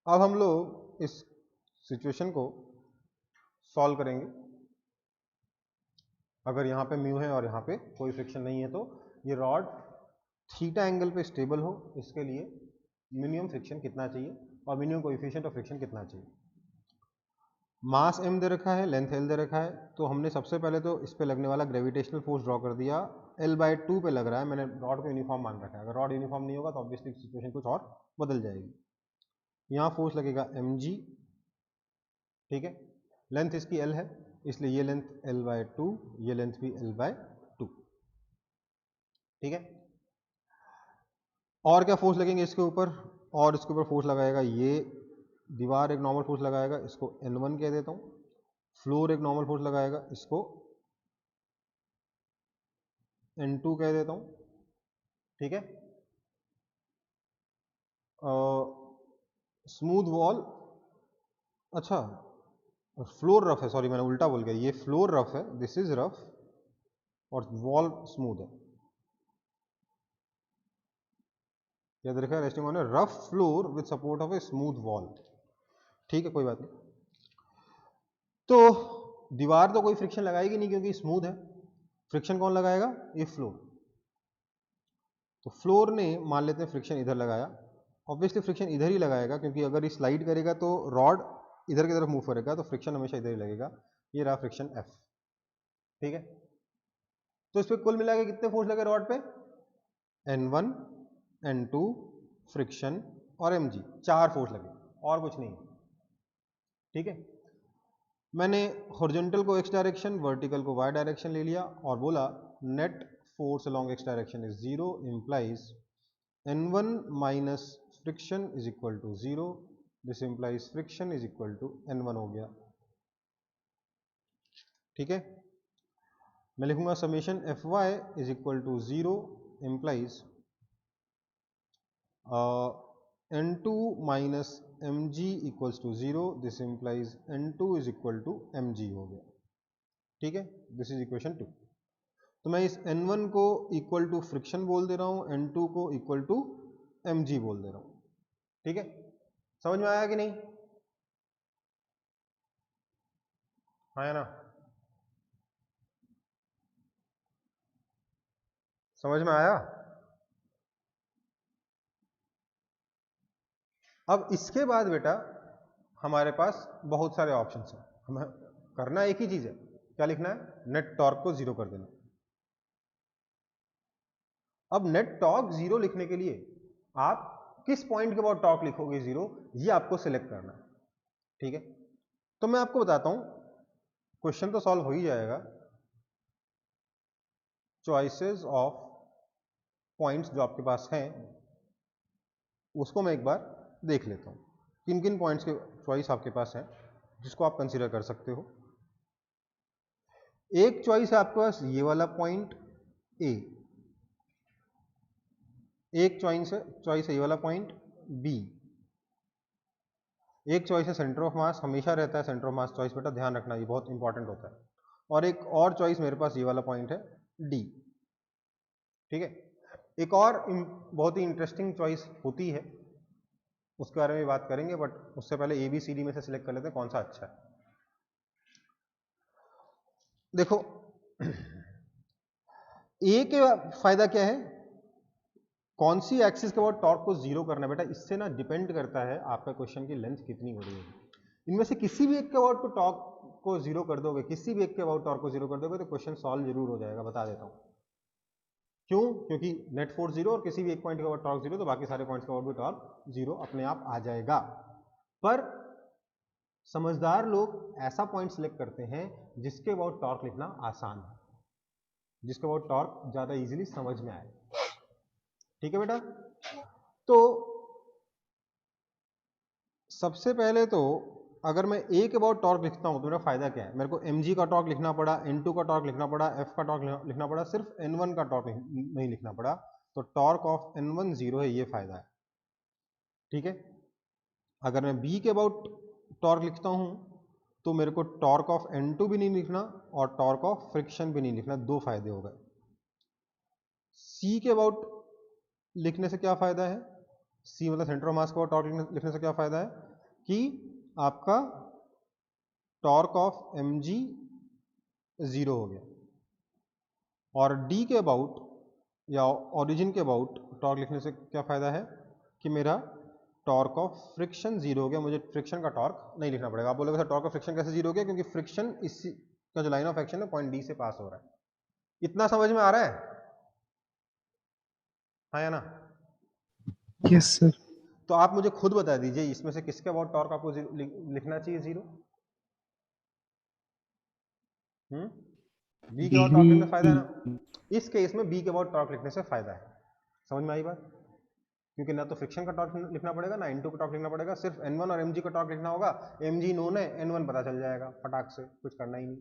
अब हम लोग इस सिचुएशन को सॉल्व करेंगे। अगर यहाँ पे म्यू है और यहाँ पे कोई फ्रिक्शन नहीं है, तो ये रॉड थीटा एंगल पे स्टेबल हो, इसके लिए मिनिमम फ्रिक्शन कितना चाहिए और मिनिमम कोएफिशिएंट ऑफ फ्रिक्शन कितना चाहिए। मास m दे रखा है, लेंथ l दे रखा है, तो हमने सबसे पहले तो इस पे लगने वाला ग्रेविटेशनल फोर्स ड्रॉ कर दिया। L/2 पे लग रहा है, मैंने रॉड को यूनिफॉर्म मान रखा है। अगर रॉड यूनिफॉर्म नहीं होगा तो ऑब्वियसली सिचुएशन कुछ और बदल जाएगी। यहाँ फोर्स लगेगा mg। ठीक है, लेंथ इसकी l है, इसलिए ये लेंथ L/2, ये लेंथ भी L/2। ठीक है, और क्या फोर्स लगेंगे इसके ऊपर, और इसके ऊपर फोर्स लगाएगा ये दीवार, एक नॉर्मल फोर्स लगाएगा, इसको N1 कह देता हूँ। फ्लोर एक नॉर्मल फोर्स लगाएगा, इसको N2 कह देता हूँ। ठीक है, स्मूथ वॉल, अच्छा फ्लोर रफ है, सॉरी मैंने उल्टा बोल गया, ये फ्लोर रफ है, दिस इज रफ, और वॉल स्मूथ है। याद रखा है, resting on A rough floor with support of a smooth wall. ठीक है, कोई बात नहीं। तो दीवार तो कोई फ्रिक्शन लगाएगी नहीं क्योंकि स्मूथ है, फ्रिक्शन कौन लगाएगा, ये फ्लोर। तो फ्लोर ने मान लेते हैं फ्रिक्शन इधर लगाया, ऑब्वियसली फ्रिक्शन इधर ही लगाएगा क्योंकि अगर ये स्लाइड करेगा तो रॉड इधर की तरफ मूव करेगा, तो फ्रिक्शन हमेशा इधर ही लगेगा। ये रहा फ्रिक्शन F, ठीक है। तो इस पे कुल मिला के कितने फोर्स लगे रॉड पे, N1 N2 फ्रिक्शन और mg, 4 फोर्स लगे और कुछ नहीं, ठीक है। मैंने हॉरिजॉन्टल को x डायरेक्शन, वर्टिकल को y डायरेक्शन ले लिया और बोला net force along x direction is 0 implies N1 minus friction is equal to 0, this implies friction is equal to N1 हो गया, ठीक है। मैं लिखूंगा summation Fy is equal to 0 implies N2 minus mg equals to 0, this implies N2 is equal to mg हो गया, ठीक है। This is equation 2। तो मैं इस N1 को इक्वल टू फ्रिक्शन बोल दे रहा हूं, N2 को इक्वल टू mg बोल दे रहा हूं, ठीक है। समझ में आया कि नहीं, आया ना, समझ में आया। अब इसके बाद बेटा हमारे पास बहुत सारे ऑप्शंस हैं, हमें करना एक ही चीज है, क्या लिखना है, नेट टॉर्क को 0 कर देना। अब नेट टॉर्क 0 लिखने के लिए आप किस पॉइंट के बाद टॉर्क लिखोगे 0, ये आपको सिलेक्ट करना है, ठीक है। तो मैं आपको बताता हूं, क्वेश्चन तो सॉल्व हो ही जाएगा। चॉइसेस ऑफ पॉइंट्स जो आपके पास हैं उसको मैं एक बार देख लेता हूं, किन किन पॉइंट्स के चॉइस आपके पास है जिसको आप कंसीडर कर सकते हो। एक चॉइस है आपके पास ये वाला पॉइंट ए, एक चॉइस है ये वाला पॉइंट बी, एक चॉइस है सेंटर ऑफ मास, हमेशा रहता है सेंटर ऑफ मास चॉइस बेटा, ध्यान रखना ये बहुत इंपॉर्टेंट होता है। और एक और चॉइस मेरे पास ये वाला पॉइंट है डी, ठीक है। एक और बहुत ही इंटरेस्टिंग चॉइस होती है, उसके बारे में बात करेंगे, बट उससे पहले ए बी सी डी में से सिलेक्ट कर लेते हैं कौन सा अच्छा है। देखो ए के फायदा क्या है, कौन सी एक्सिस के बाद टॉर्क को 0 करना है बेटा, इससे ना डिपेंड करता है आपका क्वेश्चन की लेंथ कितनी बड़ी है। इनमें से किसी भी एक के अबाउट को टॉर्क को 0 कर दोगे, किसी भी एक के अबाउट टॉर्क को 0 कर दोगे तो क्वेश्चन सॉल्व जरूर हो जाएगा, बता देता हूं क्यों, क्योंकि नेट फोर्स 0 और किसी भी एक पॉइंट के अबाउट टॉर्क 0, तो बाकी सारे पॉइंट्स के अबाउट भी टॉर्क 0 अपने आप आ जाएगा। पर समझदार लोग ऐसा पॉइंट सिलेक्ट करते हैं जिसके अबाउट टॉर्क लिखना आसान है, जिसके अबाउट टॉर्क ज्यादा इजीली समझ में आए, ठीक है बेटा। तो सबसे पहले तो अगर मैं ए के अबाउट टॉर्क लिखता हूं तो मेरा फायदा क्या है, मेरे को mg का टॉर्क लिखना पड़ा, n2 का टॉर्क लिखना पड़ा, f का टॉर्क लिखना पड़ा, सिर्फ n1 का टॉर्क नहीं लिखना पड़ा, तो टॉर्क ऑफ n1 0 है, ये फायदा है, ठीक है। अगर मैं b के अबाउट टॉर्क लिखता हूं तो मेरे को टॉर्क ऑफ n2 भी नहीं लिखना और टॉर्क ऑफ फ्रिक्शन भी नहीं लिखना, दो फायदे हो गए। c के अबाउट लिखने से क्या फायदा है, c मतलब सेंटर ऑफ मास के अबाउट टॉर्क लिखने से क्या फायदा है कि आपका टॉर्क ऑफ mg 0 हो गया, और d के अबाउट या ओरिजिन के अबाउट टॉर्क लिखने से क्या फायदा है कि मेरा टॉर्क ऑफ फ्रिक्शन 0 हो गया, मुझे फ्रिक्शन का टॉर्क नहीं लिखना पड़ेगा। आप बोलोगे सर टॉर्क ऑफ फ्रिक्शन कैसे 0 हो गया, क्योंकि फ्रिक्शन इसी का जो लाइन ऑफ एक्शन है पॉइंट डी से पास हो रहा है। इतना समझ में आ रहा है, हाँ या ना? Yes sir. तो आप मुझे खुद बता दीजिए इसमें से किसके अबाउट टॉर्क आपको लिखना चाहिए 0? बी के अबाउट टॉर्क लिखने से फायदा है ना, इस केस में बी के अबाउट टॉर्क लिखने से फायदा है। समझ में आई बात? क्योंकि ना तो फ्रिक्शन का टॉर्क लिखना पड़ेगा ना n2 का टॉर्क लिखना पड़ेगा, सिर्फ n1 और mg का टॉर्क लिखना होगा। mg नोन है, n1 पता चल जाएगा फटाक से, कुछ करना ही नहीं,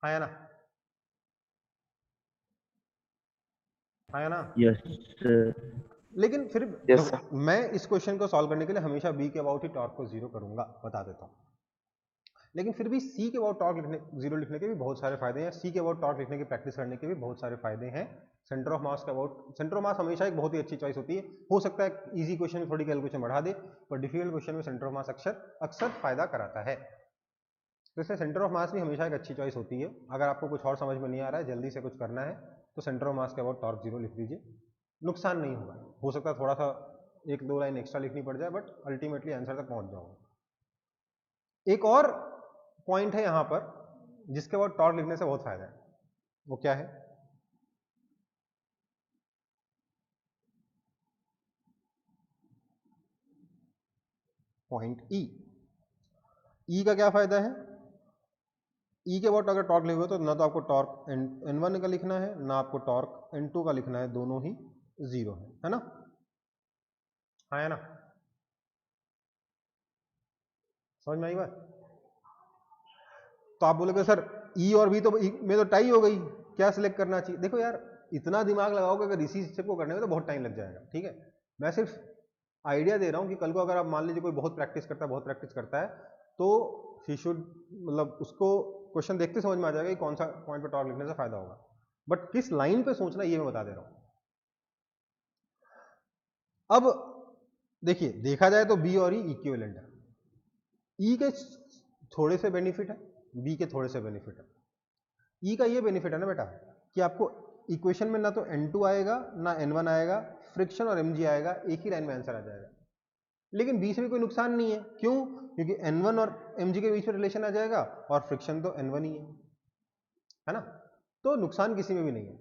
हाँ या ना? हाँ या ना? Yes sir. लेकिन फिर Yes, मैं इस क्वेश्चन को सॉल्व करने के लिए हमेशा बी के अबाउट ही टॉर्क को 0 करूंगा, बता देता हूं। लेकिन फिर भी सी के अबाउट टॉर्क लिखने 0 लिखने के भी बहुत सारे फायदे हैं, सी के अबाउट टॉर्क लिखने की प्रैक्टिस करने के भी बहुत सारे फायदे हैं। सेंटर ऑफ मास के अबाउट, सेंटर ऑफ मास हमेशा एक बहुत ही अच्छी चॉइस होती है। हो सकता है इजी क्वेश्चन में थोड़ी कैलकुलेशन बढ़ा दे, पर डिफिकल्ट क्वेश्चन में सेंटर ऑफ मास अक्सर फायदा कराता है। तो इससे सेंटर ऑफ मास भी हमेशा एक अच्छी चॉइस होती है। अगर आपको कुछ और समझ में नहीं आ रहा है, जल्दी से कुछ करना है, तो सेंटर ऑफ मास के अबाउट टॉर्क 0 लिख दीजिए, नुकसान नहीं होगा। हो सकता है थोड़ा सा 1-2 लाइन एक्स्ट्रा लिखनी पड़ जाए, बट अल्टीमेटली आंसर तक पहुंच जाओगे। एक और पॉइंट है यहां पर जिसके बाद टॉर्क लिखने से बहुत फायदा है, वो क्या है? पॉइंट ई का क्या फायदा है? ई के बाद अगर टॉर्क लिखोगे तो ना तो आपको टॉर्क N1 का लिखना है, ना आपको टॉर्क N2 का लिखना है, दोनों ही 0 है ना? हाँ है ना? समझ में आई बात? तो आप बोलोगे सर ई और बी तो में तो टाई हो गई, क्या सिलेक्ट करना चाहिए? देखो यार, इतना दिमाग लगाओगे अगर इसी स्टेप को करने में तो बहुत टाइम लग जाएगा, ठीक है? मैं सिर्फ आइडिया दे रहा हूं कि कल को अगर आप मान लीजिए कोई बहुत प्रैक्टिस करता है तो ही शुड, मतलब उसको क्वेश्चन देखते समझ में आ जाएगा कि कौन सा पॉइंट पे टॉर्क लिखने से फायदा होगा, बट किस लाइन पे सोचना ये मैं बता दे रहा हूं। अब देखिए, देखा जाए तो बी और ई इक्विवेलेंट है। ई के थोड़े से बेनिफिट है, बी के थोड़े से बेनिफिट है। ई का ये बेनिफिट है ना बेटा कि आपको इक्वेशन में ना तो N2 आएगा ना N1 आएगा, फ्रिक्शन और mg आएगा, एक ही लाइन में आंसर आ जाएगा। लेकिन बी से भी कोई नुकसान नहीं है, क्यों? क्योंकि N1 और mg के बीच में रिलेशन आ जाएगा और फ्रिक्शन तो N1 ही है ना? तो नुकसान किसी में भी नहीं है।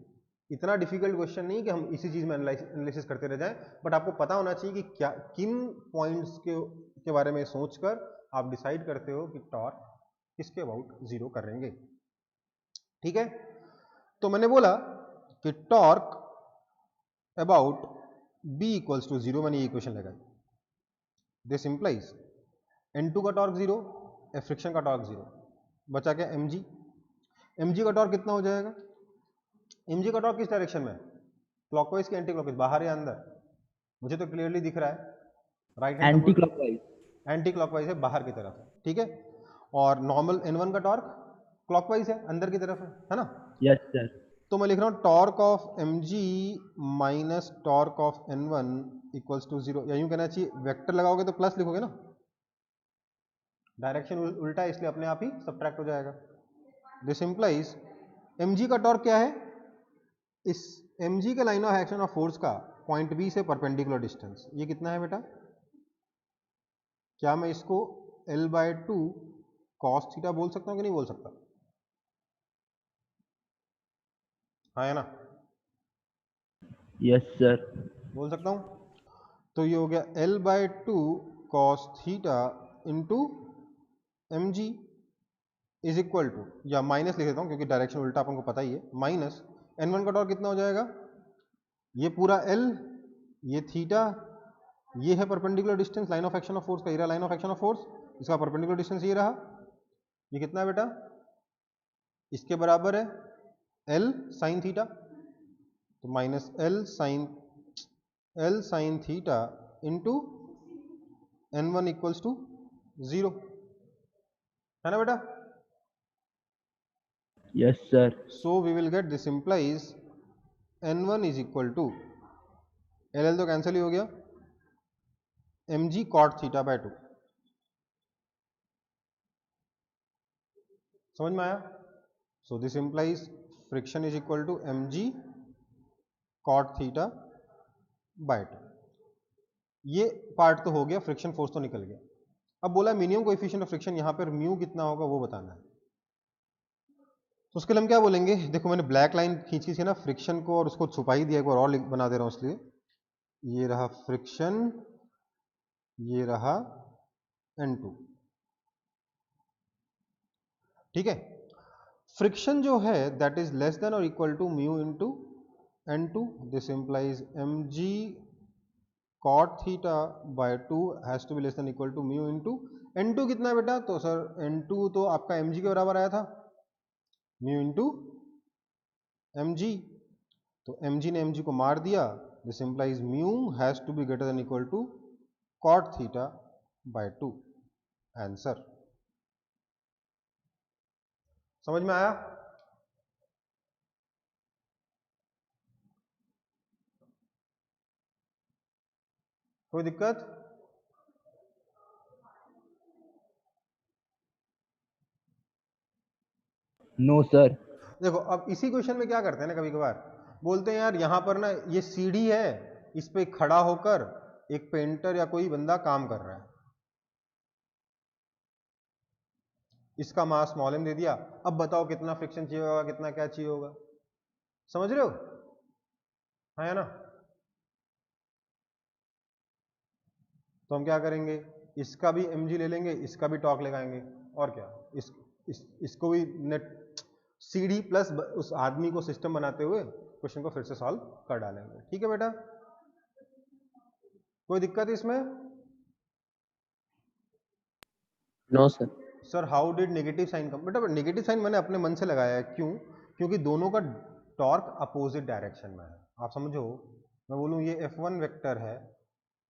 इतना डिफिकल्ट क्वेश्चन नहीं कि हम इसी चीज में एनालिसिस करते रह जाएं, बट आपको पता होना चाहिए कि क्या किन पॉइंट्स के बारे में सोचकर आप डिसाइड करते हो कि टॉर्क किसके अबाउट 0 करेंगे। ठीक है, तो मैंने बोला कि torque about b equals to 0, मैंने ये इक्वेशन लगाई। दिस इंप्लाइज N2 का टॉर्क 0, फ्रिक्शन का टॉर्क 0, बचा क्या? mg का टॉर्क कितना हो जाएगा? mg का टॉर्क किस डायरेक्शन में? क्लॉकवाइज की एंटी क्लॉकवाइज, बाहर या अंदर? मुझे तो क्लियरली दिख रहा है right hand anti clockwise. Anti clockwise है, बाहर की तरफ है, ठीक है। और नॉर्मल N1 का टॉर्क क्लॉकवाइज है, अंदर की तरफ है ना? Yes sir. तो मैं लिख रहा हूं torque of mg minus torque of N1 equals to 0, या यूं कहना चाहिए वेक्टर लगाओगे तो प्लस लिखोगे ना, डायरेक्शन उल्टा है इसलिए अपने आप ही सब्ट्रैक्ट हो जाएगा। दिस इंप्लाइज mg का टॉर्क क्या है? इस mg के line of action of force का पॉइंट बी से परपेंडिकुलर डिस्टेंस, ये कितना है बेटा? क्या मैं इसको L/2 cos थीटा बोल सकता हूं कि नहीं बोल सकता? हाँ है ना? Yes sir. बोल सकता हूं। तो ये हो गया L/2 cos theta into mg is equal to, या माइनस लिख देता हूं क्योंकि डायरेक्शन उल्टा अपन को पता ही है, माइनस N1 का टॉर्क कितना हो जाएगा? ये पूरा L, ये थीटा, ये है perpendicular distance line of action of force का, ये रहा line of action of force, इसका परपेंडिकुलर डिस्टेंस ये रहा, ये कितना है बेटा? इसके बराबर है L साइन थीटा, तो minus L sine theta into N1 equals to 0, है ना बेटा? Yes sir. So we will get, this implies N1 is equal to LL तो कैंसिल ही हो गया, mg cot थीटा बाय 2। समझ में आया? So this implies friction is equal to mg cot theta by 2। ये पार्ट तो हो गया, फ्रिक्शन फोर्स तो निकल गया। अब बोला मिनिमम कोएफिशिएंट ऑफ फ्रिक्शन, यहां पर म्यू कितना होगा वो बताना है। तो उसके लिए हम क्या बोलेंगे? देखो मैंने ब्लैक लाइन खींची थी ना फ्रिक्शन को, और उसको छुपा ही दिया, एक बार और बना दे रहा हूं इसलिए। ये रहा फ्रिक्शन, ये रहा N2, ठीक है। फ्रिक्शन जो है दैट इज लेस देन और equal to mu into N2, this implies mg cot theta by 2 has to be less than equal to mu into N2 कितना है बेटा? तो सर N2 तो आपका mg के बराबर आया था, म्यू इंटू mg, तो mg ने mg को मार दिया, दिस इंप्लाइज mu has to be greater than equal to cot theta by 2, answer. समझ में आया? कोई दिक्कत? No sir. देखो अब इसी क्वेश्चन में क्या करते हैं ना, कभी कभार बोलते हैं यार यहाँ पर ना ये सीढ़ी है, इस पे खड़ा होकर एक पेंटर या कोई बंदा काम कर रहा है, इसका मास स्मॉल m दे दिया, अब बताओ कितना फ्रिक्शन चाहिए होगा, कितना क्या चाहिए होगा, समझ रहे हो? हाँ या ना? तो हम क्या करेंगे, इसका भी mg ले लेंगे, इसका भी टॉर्क लगाएंगे, और क्या, इसको भी नेट सीढ़ी प्लस उस आदमी को सिस्टम बनाते हुए क्वेश्चन को फिर से सॉल्व कर डालेंगे। ठीक है बेटा, कोई दिक्कत इसमें? No sir. Sir how did negative sign come? बेटा नेगेटिव साइन मैंने अपने मन से लगाया है, क्यों? क्योंकि दोनों का टॉर्क अपोजिट डायरेक्शन में है। आप समझो, मैं बोलूँ ये F1 वेक्टर है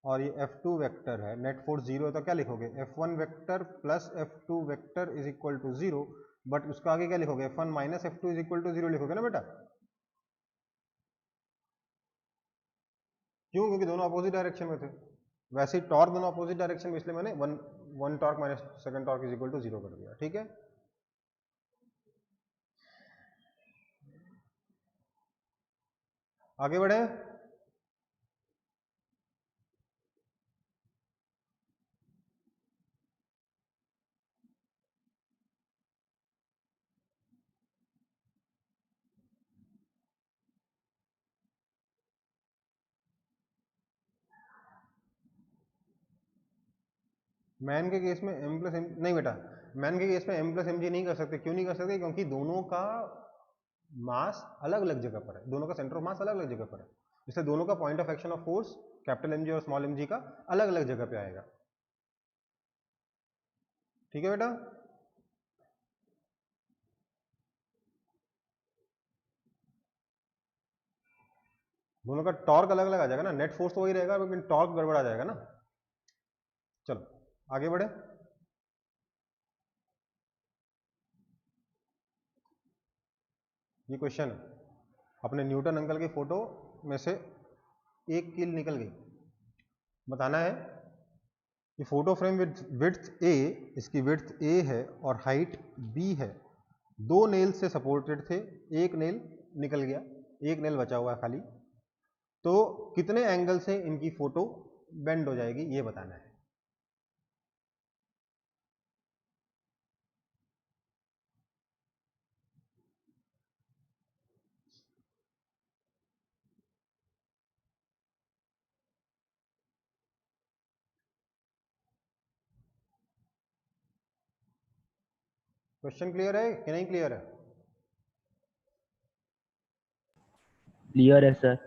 और ये F2 वेक्टर है, नेट फोर्स जीरो है, तो क्या लिखोगे, F1 vector plus F2 vector is equal to zero, but उसका आगे क्या लिखोगे, F1 minus F2 is equal to zero लिखोगे ना बेटा। क्यों? क्योंकि दोनों अपोजिट डायरेक्शन में थे। वैसे ही टॉर्क दोनों अपोजिट डायरेक्शन में, इसलिए मैंने one torque minus second torque is equal to zero कर दिया। ठीक है, आगे बढ़े। मैन के केस में m प्लस एम नहीं बेटा, मैन के केस में m प्लस एम जी नहीं कर सकते। क्यों नहीं कर सकते? क्योंकि दोनों का मास अलग अलग जगह पर है, दोनों का सेंटर ऑफ मास अलग अलग जगह पर है, इसलिए दोनों का point of action of force capital M G और स्मॉल एम जी का अलग अलग जगह पे आएगा। ठीक है बेटा, दोनों का टॉर्क अलग अलग आ जाएगा ना, नेट फोर्स तो वही रहेगा लेकिन टॉर्क गड़बड़ आ जाएगा ना। चलो आगे बढ़े। ये क्वेश्चन है, अपने न्यूटन अंकल की फोटो में से एक कील निकल गई, बताना है कि फोटो फ्रेम विथ विड्थ ए, इसकी विड्थ ए है और हाइट बी है, दो नेल से सपोर्टेड थे, एक नेल निकल गया, एक नेल बचा हुआ है खाली, तो कितने एंगल से इनकी फोटो बेंड हो जाएगी, ये बताना है। क्वेश्चन क्लियर है कि नहीं क्लियर है? क्लियर है सर।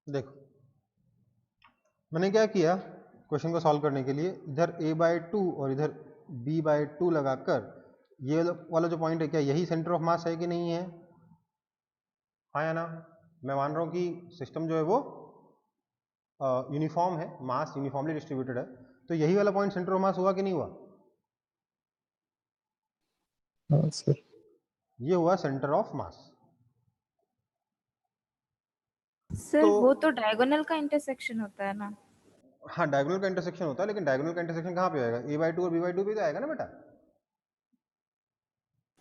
देखो मैंने क्या किया, क्वेश्चन को सॉल्व करने के लिए इधर a/2 और इधर b/2 लगाकर, ये वाला जो पॉइंट है, क्या यही सेंटर ऑफ मास है कि नहीं है? हाँ या ना? मैं मान रहा हूँ कि सिस्टम जो है वो यूनिफॉर्म है, मास यूनिफॉर्मली डिस्ट्रीब्यूटेड है, तो यही वाला पॉइंट सेंटर ऑफ मास हुआ कि नहीं हुआ? हाँ सर। ये हुआ सेंटर ऑफ मास। सर वो तो डायगोनल का इंटरसेक्शन होता है ना। हाँ डायगोनल का इंटरसेक्शन होता है, लेकिन डायगोनल का इंटरसेक्शन कहाँ पे आएगा, a/2 और b/2 पे तो आएगा ना बेटा,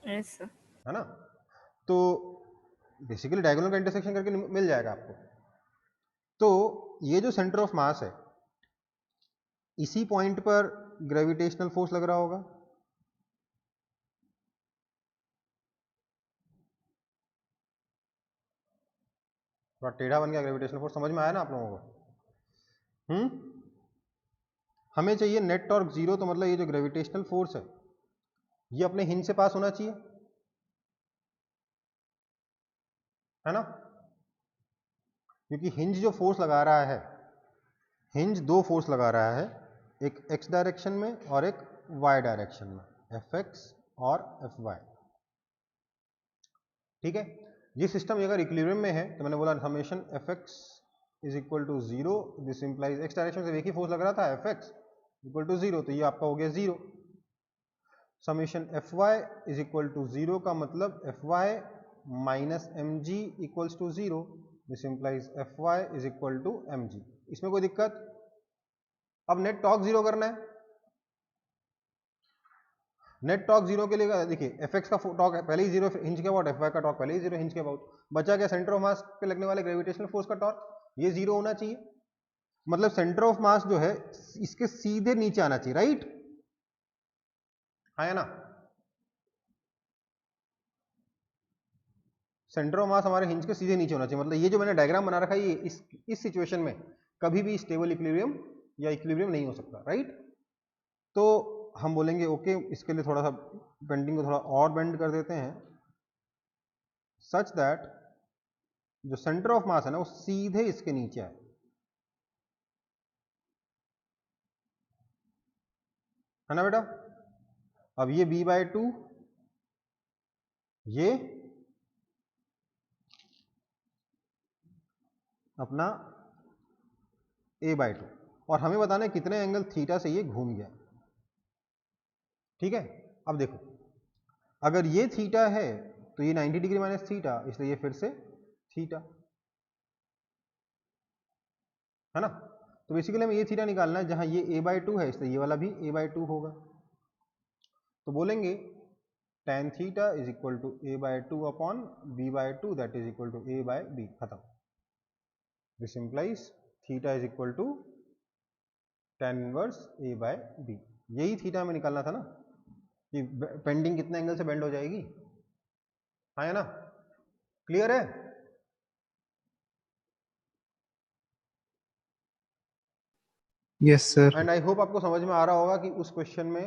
यस सर। है ना? तो बेसिकली डायगोनल का इंटरसेक्शन करके मिल जाएगा आपको। तो ये जो सेंटर ऑफ मास है, इसी पॉइंट पर ग्रेविटेशनल फोर्स लग रहा होगा, थोड़ा टेढ़ा बन गया ग्रेविटेशनल फोर्स, समझ में आया ना आप लोगों को? हमें चाहिए नेट टॉर्क जीरो, तो मतलब ये जो ग्रेविटेशनल फोर्स है ये अपने हिंज से पास होना चाहिए, है ना? क्योंकि हिंज जो फोर्स लगा रहा है, हिंज दो फोर्स लगा रहा है, एक x डायरेक्शन में और एक y डायरेक्शन में, Fx और Fy। ठीक है, ये सिस्टम अगर इक्विलिब्रियम में है तो मैंने बोला summation Fx is equal to 0, this implies x direction से एक ही फोर्स लग रहा था Fx इक्वल टू 0, तो ये आपका हो गया 0। Summation Fy is equal to 0 का मतलब Fy minus mg equals to 0, this implies Fy is equal to mg। इसमें कोई दिक्कत? अब नेट टॉर्क 0 करना है। नेट टॉर्क 0 के लिए देखिए Fx का टॉर्क पहले ही 0 हिंज के अबाउट, Fy का टॉर्क पहले ही 0 हिंज के अबाउट, बचा क्या सेंटर ऑफ मास पे लगने वाले ग्रेविटेशनल फोर्स का टॉर्क, ये 0 होना चाहिए। मतलब सेंटर ऑफ मास जो है इसके सीधे नीचे आना चाहिए, राइट? हाँ या ना? सेंटर ऑफ मास हमारे हिंज के सीधे नीचे होना चाहिए। मतलब ये जो मैंने डायग्राम बना रखा है, ये इस सिचुएशन में कभी भी स्टेबल इक्विलिब्रियम या इक्विलिब्रियम नहीं हो सकता, राइट? तो हम बोलेंगे ओके, इसके लिए थोड़ा सा बेंडिंग को थोड़ा और बेंड कर देते हैं, सच दैट जो सेंटर ऑफ मास है ना वो सीधे इसके नीचे आए। है ना बेटा? अब ये b/2, ये अपना a/2, और हमें बताना है कितने एंगल थीटा से ये घूम गया। ठीक है, अब देखो अगर ये थीटा है तो ये 90 डिग्री माइनस थीटा, इसलिए ये फिर से थीटा, है ना? तो बेसिकली हमें ये थीटा निकालना है, जहां ये a/2 है इसलिए ये वाला भी a/2 होगा। तो बोलेंगे tan theta is equal to a/2 upon b/2, that is equal to a/b, खत्म। This implies theta is equal to tan inverse a/b। यही थीटा हमें निकालना था ना, कि पेंडिंग कितने एंगल से बेंड हो जाएगी। हाँ या ना? क्लियर है? Yes sir. And I hope आपको समझ में आ रहा होगा कि उस क्वेश्चन में,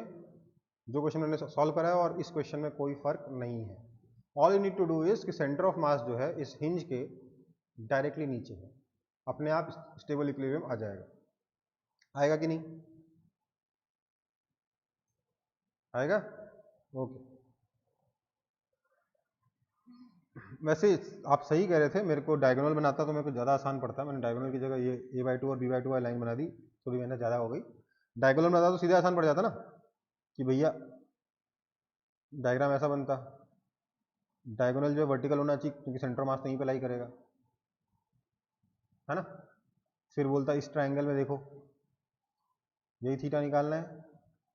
जो क्वेश्चन मैंने सॉल्व करा है और इस क्वेश्चन में कोई फर्क नहीं है। All you need to do is कि सेंटर ऑफ मास जो है इस हिंज के डायरेक्टली नीचे है, अपने आप स्टेबल इक्विलिब्रियम आ जाएगा। आएगा कि नहीं? आएगा? ओके। वैसे आप सही कह रहे थे, मेरे को डायगोनल बनाता तो मेरे को ज़्यादा आसान पड़ता। मैंने डायगोनल की जगह ये a/2 और b/2 वाली लाइन बना दी, थोड़ी मेहनत ज़्यादा हो गई। डायगोनल बनाता तो सीधे आसान पड़ जाता ना, कि भैया डायग्राम ऐसा बनता, डायगोनल जो है वर्टिकल होना चाहिए क्योंकि सेंटर मास यहीं पे लाई करेगा, है ना? फिर बोलता इस ट्राइंगल में देखो यही थीटा निकालना है,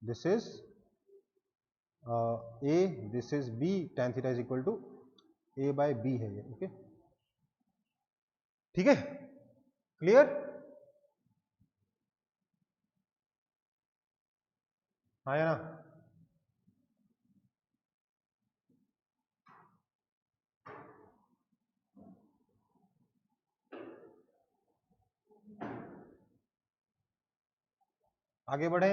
this is a, this is b, tan theta is equal to a/b है ये। ओके, ठीक है, क्लियर? हाँ या ना? आगे बढ़े।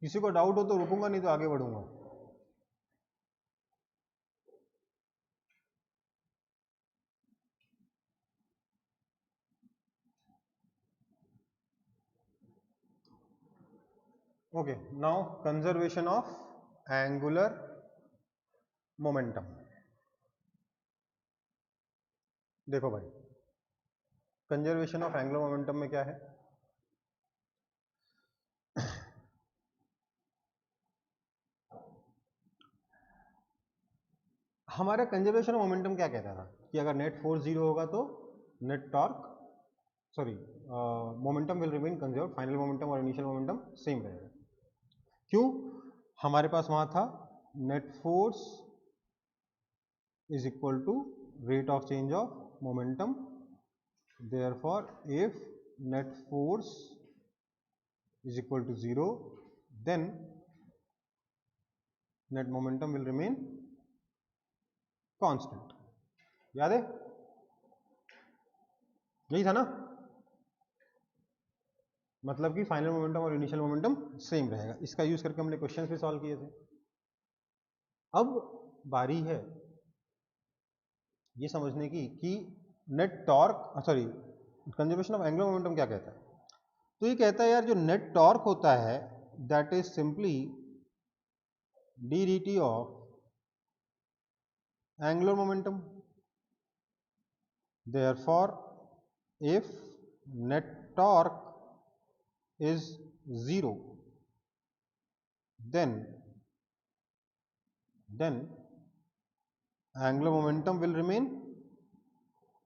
किसी को डाउट हो तो रुकूंगा, नहीं तो आगे बढ़ूंगा। Okay, now conservation of angular momentum. देखो भाई, कंजर्वेशन ऑफ एंगुलर मोमेंटम में क्या है? हमारा कंजर्वेशन ऑफ मोमेंटम क्या कहता था कि अगर नेट फोर्स 0 होगा तो net torque, sorry, momentum will remain conserve, final momentum और इनिशियल मोमेंटम सेम रहेगा। क्यों? हमारे पास वहां था net force is equal to rate of change of momentum, therefore if net force is equal to 0, then net momentum will remain constant. याद है? यही था ना, मतलब कि फाइनल मोमेंटम और इनिशियल मोमेंटम सेम रहेगा। इसका यूज करके हमने क्वेश्चंस भी सॉल्व किए थे। अब बारी है ये समझने की कि net torque, sorry, conservation of angular momentum क्या कहता है। तो ये कहता है यार जो नेट टॉर्क होता है that is simply D D T of angular momentum. Therefore if net torque is 0, then angular momentum will remain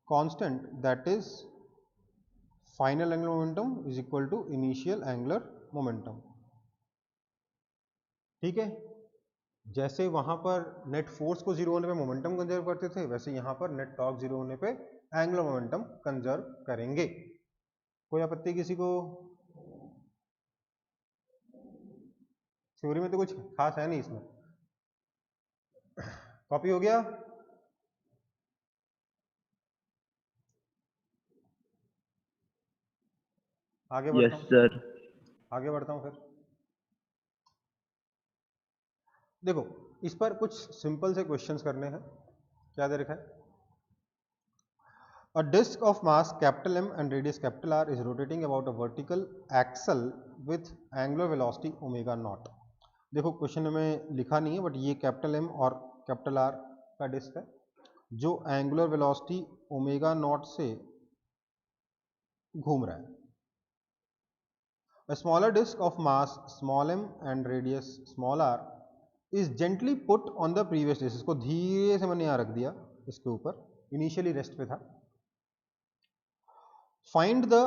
constant, that is final angular momentum is equal to initial angular momentum। ठीक है, जैसे वहां पर net force को zero होने पे momentum conserve करते थे, वैसे यहां पर नेट टॉर्क जीरो होने पे एंगुलर मोमेंटम कंजर्व करेंगे। कोई आपत्ति किसी को? थ्योरी में तो कुछ खास है नहीं इसमें। कॉपी हो गया? आगे बढ़ता हूं। सर। आगे बढ़ता हूं फिर। देखो इस पर कुछ सिंपल से क्वेश्चंस करने हैं। क्या दे रखा है? A disk of mass capital M and radius capital R is rotating about a vertical axle with angular velocity omega naught। देखो क्वेश्चन में लिखा नहीं है बट ये कैपिटल M और कैपिटल R का डिस्क है जो एंगुलर वेलोसिटी ओमेगा नॉट से घूम रहा है। A smaller disk of mass small m and radius small r is gently put on the previous disk। इसको धीरे से मैंने यहाँ रख दिया इसके ऊपर, इनिशियली रेस्ट पे था। Find the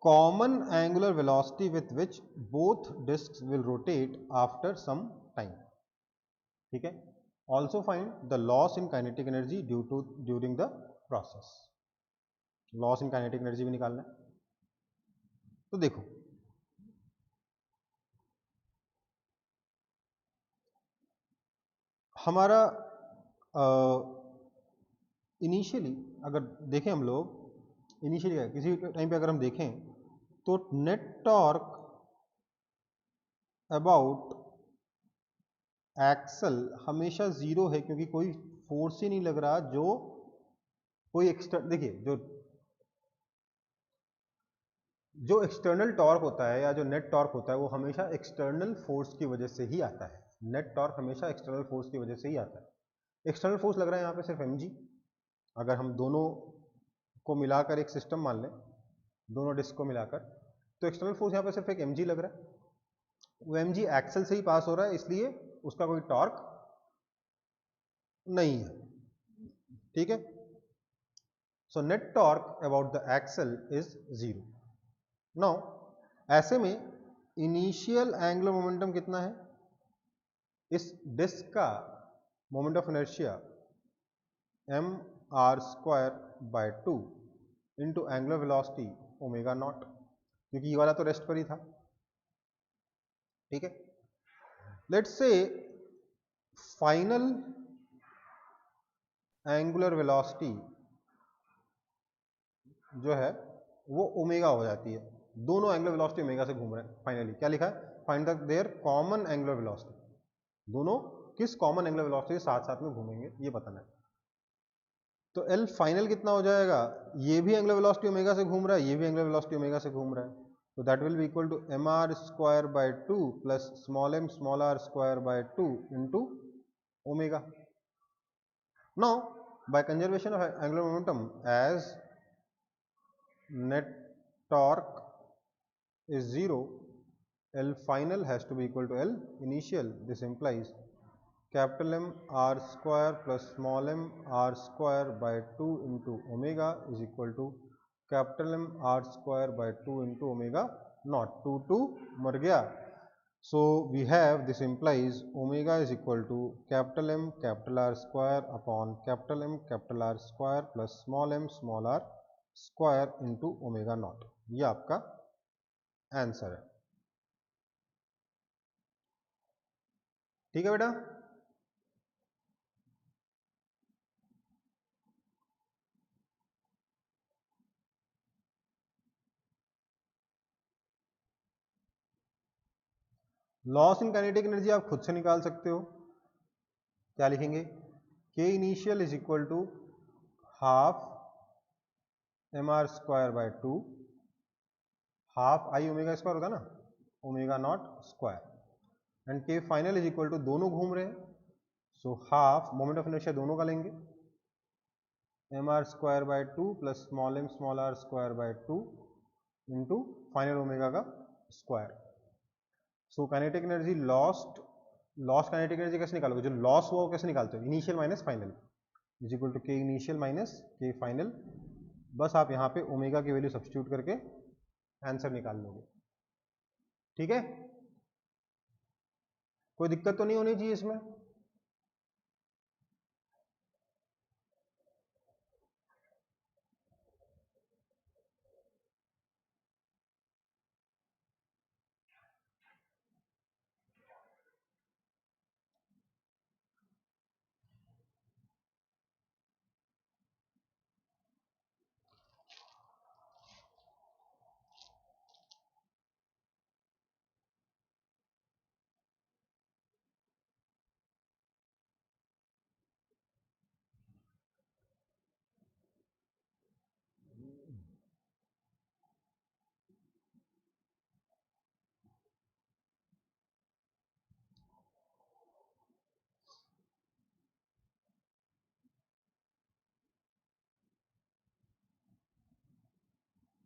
common angular velocity with which both disks will rotate after some time। ठीक है, also find the loss in kinetic energy during the process। loss in kinetic energy भी निकालना है। तो देखो हमारा इनिशियली अगर देखें हम लोग, इनिशियली किसी टाइम पे अगर हम देखें तो नेट टॉर्क अबाउट एक्सल हमेशा जीरो है क्योंकि कोई फोर्स ही नहीं लग रहा जो कोई एक्सटर्नल, देखिए जो एक्सटर्नल टॉर्क होता है या जो नेट टॉर्क होता है वो हमेशा एक्सटर्नल फोर्स की वजह से ही आता है। नेट टॉर्क हमेशा एक्सटर्नल फोर्स की वजह से ही आता है। एक्सटर्नल फोर्स लग रहा है यहाँ पे सिर्फ mg। अगर हम दोनों को मिलाकर एक सिस्टम मान लें, दोनों डिस्क को मिलाकर, तो एक्सटर्नल फोर्स यहाँ पे सिर्फ एक mg लग रहा है। वो mg एक्सल से ही पास हो रहा है इसलिए उसका कोई टॉर्क नहीं है। ठीक है, so net torque about the axle is zero. Now ऐसे में इनिशियल एंगुलर मोमेंटम कितना है? इस डिस्क का moment of inertia m r square by 2 into angular velocity omega naught, क्योंकि ये वाला तो रेस्ट पर ही था। ठीक है, let's say final angular velocity जो है वो ओमेगा हो जाती है। दोनों एंगुलर वेलोसिटी ओमेगा से घूम रहे हैं। फाइनली क्या लिखा है? Find the their common angular velocity. दोनों किस कॉमन एंगुलर वेलोसिटी के साथ साथ में घूमेंगे ये बताना है। तो एल फाइनल कितना हो जाएगा? ये भी एंगुलर वेलोसिटी ओमेगा से घूम रहा है, ये भी एंगुलर वेलोसिटी ओमेगा से घूम रहा है, तो that will be equal to M R square by 2 plus small m small r square by 2 into omega. Now by conservation of angular momentum as net torque is 0, L final has to be equal to L initial। This implies capital M r square plus small m r square by 2 into omega is equal to capital M r square by 2 into omega naught। 2 मर गया, so we have, this implies omega is equal to capital M capital R square upon capital M capital R square plus small m small r square into omega naught. ये आपका answer है। ठीक है बेटा, loss in kinetic energy आप खुद से निकाल सकते हो, क्या लिखेंगे, K initial is equal to half mr square by 2, half I omega square होता है ना, omega not square, and K final is equal to, दोनों घूम रहे हैं, so half moment of inertia दोनों का लेंगे, mr square by 2 plus small m small r square by 2 into final omega का square. So kinetic energy lost kinetic energy कैसे निकालोगे, जो लॉस हुआ वो कैसे निकालते हो, initial minus final is equal to K initial minus K final, बस आप यहाँ पे ओमेगा की वैल्यू सब्स्टिट्यूट करके आंसर निकाल लोगे। ठीक है, कोई दिक्कत तो नहीं होनी चाहिए इसमें।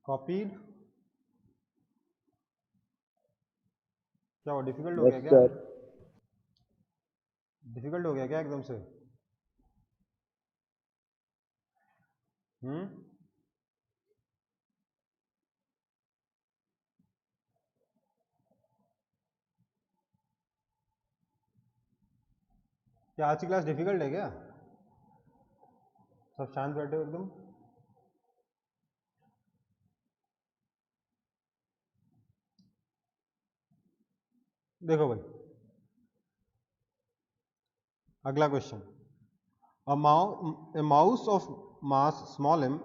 कॉपीड, क्या हो डिफिकल्ट हो गया क्या, डिफिकल्ट हो गया क्या एकदम से, क्या आज की क्लास डिफिकल्ट है क्या, सब शांत बैठे हो एकदम। देखो भाई अगला question, a mouse of mass small m,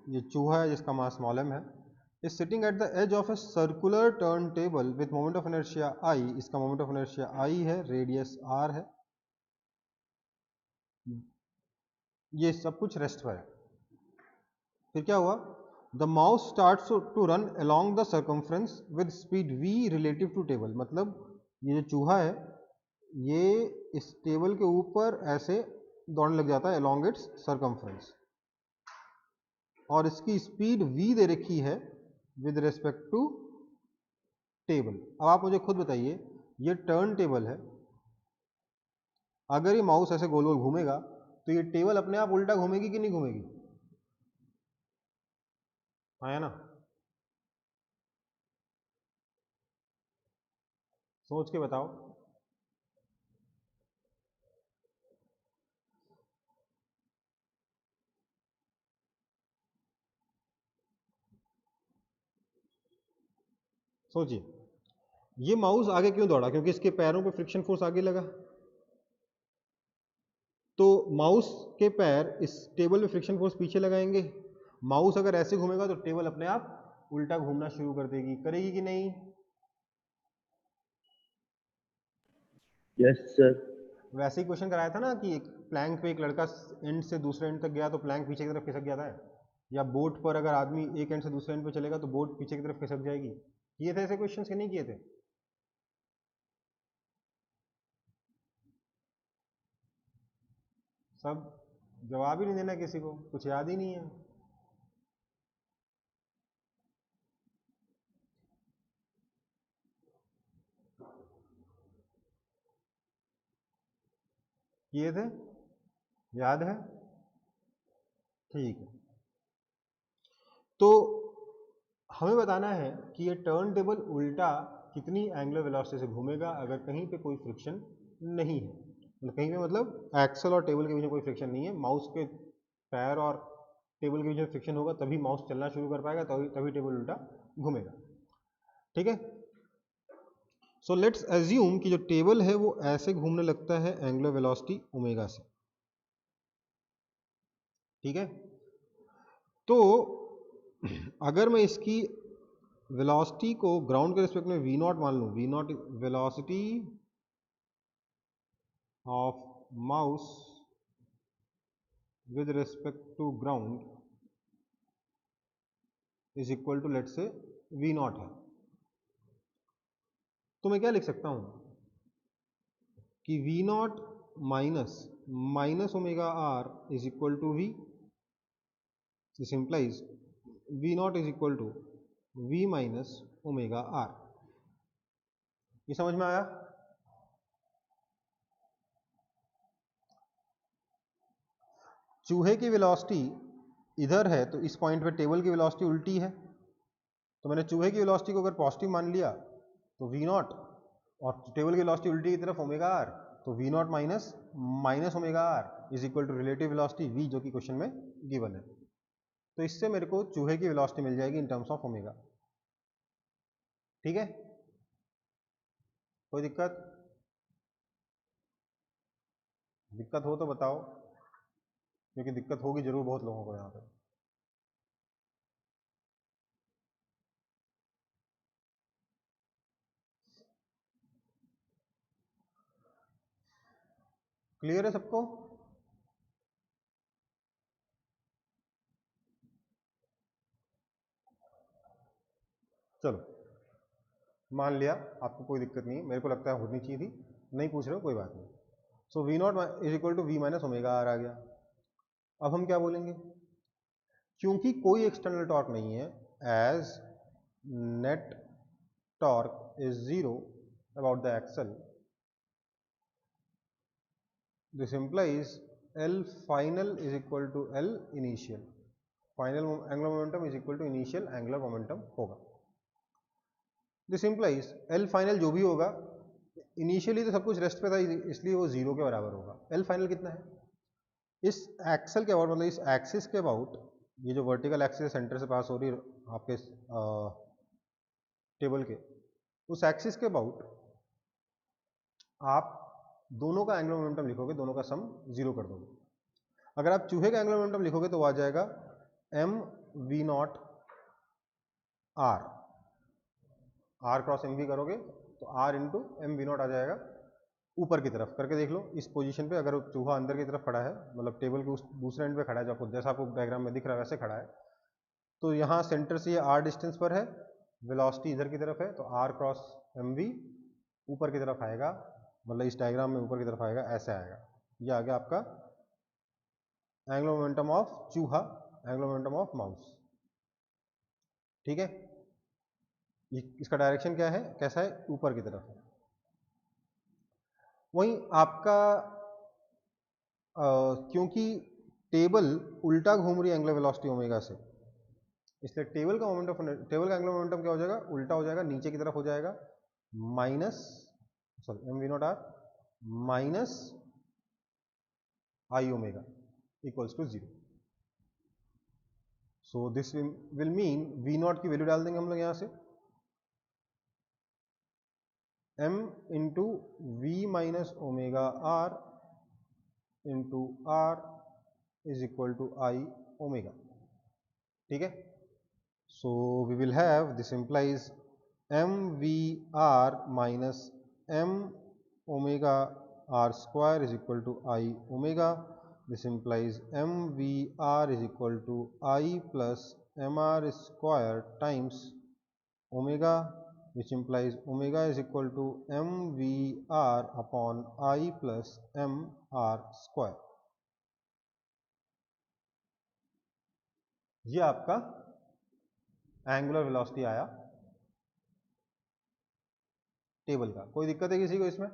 ये चूहा है जिसका मास स्मॉल m है, is sitting at the edge of a circular turntable with moment of inertia I, इसका moment of inertia I है, रेडियस r है, ये सब कुछ रेस्ट पर है। फिर क्या हुआ, the mouse starts to run along the circumference with speed v relative to table, मतलब ये जो चूहा है ये इस टेबल के ऊपर ऐसे दौड़ने लग जाता है अलोंग इट्स सर्कमफ्रेंस, और इसकी स्पीड v दे रखी है विद रिस्पेक्ट टू टेबल। अब आप मुझे खुद बताइए, ये टर्न टेबल है, अगर ये माउस ऐसे गोल गोल घूमेगा तो ये टेबल अपने आप उल्टा घूमेगी कि नहीं घूमेगी, आया ना, सोच के बताओ। सोचिए, ये माउस आगे क्यों दौड़ा, क्योंकि इसके पैरों पे फ्रिक्शन फोर्स आगे लगा, तो माउस के पैर इस टेबल में फ्रिक्शन फोर्स पीछे लगाएंगे, माउस अगर ऐसे घूमेगा तो टेबल अपने आप उल्टा घूमना शुरू कर देगी, करेगी कि नहीं, यस सर। वैसे ही क्वेश्चन कराया था ना कि एक प्लैंक पे एक लड़का एंड से दूसरे एंड तक गया तो प्लैंक पीछे की तरफ खिसक जाता है, या बोट पर अगर आदमी एक एंड से दूसरे एंड पे चलेगा तो बोट पीछे की तरफ खिसक जाएगी, किए थे ऐसे क्वेश्चन कि नहीं किए थे, सब जवाब ही नहीं देना किसी को, कुछ याद ही नहीं है। किए थे, याद है, ठीक है। तो हमें बताना है कि ये टर्न टेबल उल्टा कितनी एंगुलर वेलोसिटी से घूमेगा अगर कहीं पे कोई फ्रिक्शन नहीं है, मतलब कहीं पे मतलब एक्सल और टेबल के बीच में कोई फ्रिक्शन नहीं है, माउस के पैर और टेबल के बीच में फ्रिक्शन होगा तभी माउस चलना शुरू कर पाएगा, तभी टेबल उल्टा घूमेगा। ठीक है, सो लेट्स एज्यूम कि जो टेबल है वो ऐसे घूमने लगता है एंगुलर वेलोसिटी ओमेगा से। ठीक है, तो अगर मैं इसकी वेलोसिटी को ग्राउंड के रिस्पेक्ट में वी नॉट मान लूँ, V naught velocity of mouse with respect to ground is equal to let's say V naught है, तो मैं क्या लिख सकता हूं कि V naught minus omega R is equal to V, this implies V not is equal to we minus omega R. ये समझ में आया? चूहे की वेलोसिटी इधर है तो इस पॉइंट पे टेबल की वेलोसिटी उल्टी है, तो मैंने चूहे की वेलोसिटी को अगर पॉजिटिव मान लिया तो वी नॉट, और टेबल की वेलोसिटी उल्टी की तरफ ओमेगा आर, तो V naught minus omega R is equal to relative velocity V, जो कि क्वेश्चन में गिवन है। तो इससे मेरे को चूहे की वेलोसिटी मिल जाएगी इन टर्म्स ऑफ ओमेगा। ठीक है, कोई दिक्कत हो तो बताओ, क्योंकि दिक्कत होगी जरूर बहुत लोगों को यहाँ पे। क्लियर है सबको? चलो, मान लिया आपको कोई दिक्कत नहीं है, मेरे को लगता है होनी चाहिए थी, नहीं पूछ रहे हो कोई बात नहीं। So v not is equal to we minus omega R आ गया। अब हम क्या बोलेंगे, क्योंकि कोई एक्सटर्नल टॉर्क नहीं है, as net torque is zero about the axle, this implies L final is equal to L initial, final angular momentum is equal to initial angular momentum होगा। दिस implies L फाइनल जो भी होगा, initially तो सब कुछ rest पे था इसलिए वो जीरो के बराबर होगा। L फाइनल कितना है, इस एक्सल के अबाउट, मतलब इस एक्सिस के अबाउट, ये जो वर्टिकल एक्सिस सेंटर से पास हो रही है आपके टेबल के, उस एक्सिस के अबाउट आप दोनों का एंगुलर मोमेंटम लिखोगे, दोनों का सम जीरो कर दोगे। अगर आप चूहे का एंगुलर मोमेंटम लिखोगे तो आ जाएगा M we not R, R cross M v करोगे तो R into M we not आ जाएगा ऊपर की तरफ। करके देख लो इस पोजीशन पे, अगर चूहा अंदर की तरफ खड़ा है, मतलब टेबल के उस दूसरे एंड पे खड़ा है, जो आपको जैसा आपको डायग्राम में दिख रहा है वैसे खड़ा है, तो यहाँ सेंटर से ये आर डिस्टेंस पर है, वेलोसिटी इधर की तरफ है, तो आर क्रॉस एम वी ऊपर की तरफ आएगा, मतलब इस डायग्राम में ऊपर की तरफ आएगा, ऐसे आएगा। ये आ गया आपका एंगुलर मोमेंटम ऑफ चूहा, एंगुलर मोमेंटम ऑफ माउस। ठीक है, इसका डायरेक्शन क्या है, कैसा है, ऊपर की तरफ है। वहीं आपका क्योंकि टेबल उल्टा घूम रही है एंगुलर वेलोसिटी ओमेगा से, इसलिए टेबल का एंगुलर मोमेंटम क्या हो जाएगा, उल्टा हो जाएगा, नीचे की तरफ हो जाएगा, minus M we not R minus I omega equals to zero. So this will mean V naught की वैल्यू डाल देंगे हम लोग यहां से, m into V minus omega R into R is equal to I omega. ठीक है, so we will have, this implies M V R minus M omega R square is equal to I omega. This implies M V R is equal to I plus M R square times omega, which implies omega is equal to mvr upon I plus mr square। ये आपका angular velocity आया table का। कोई दिक्कत है किसी को इसमें?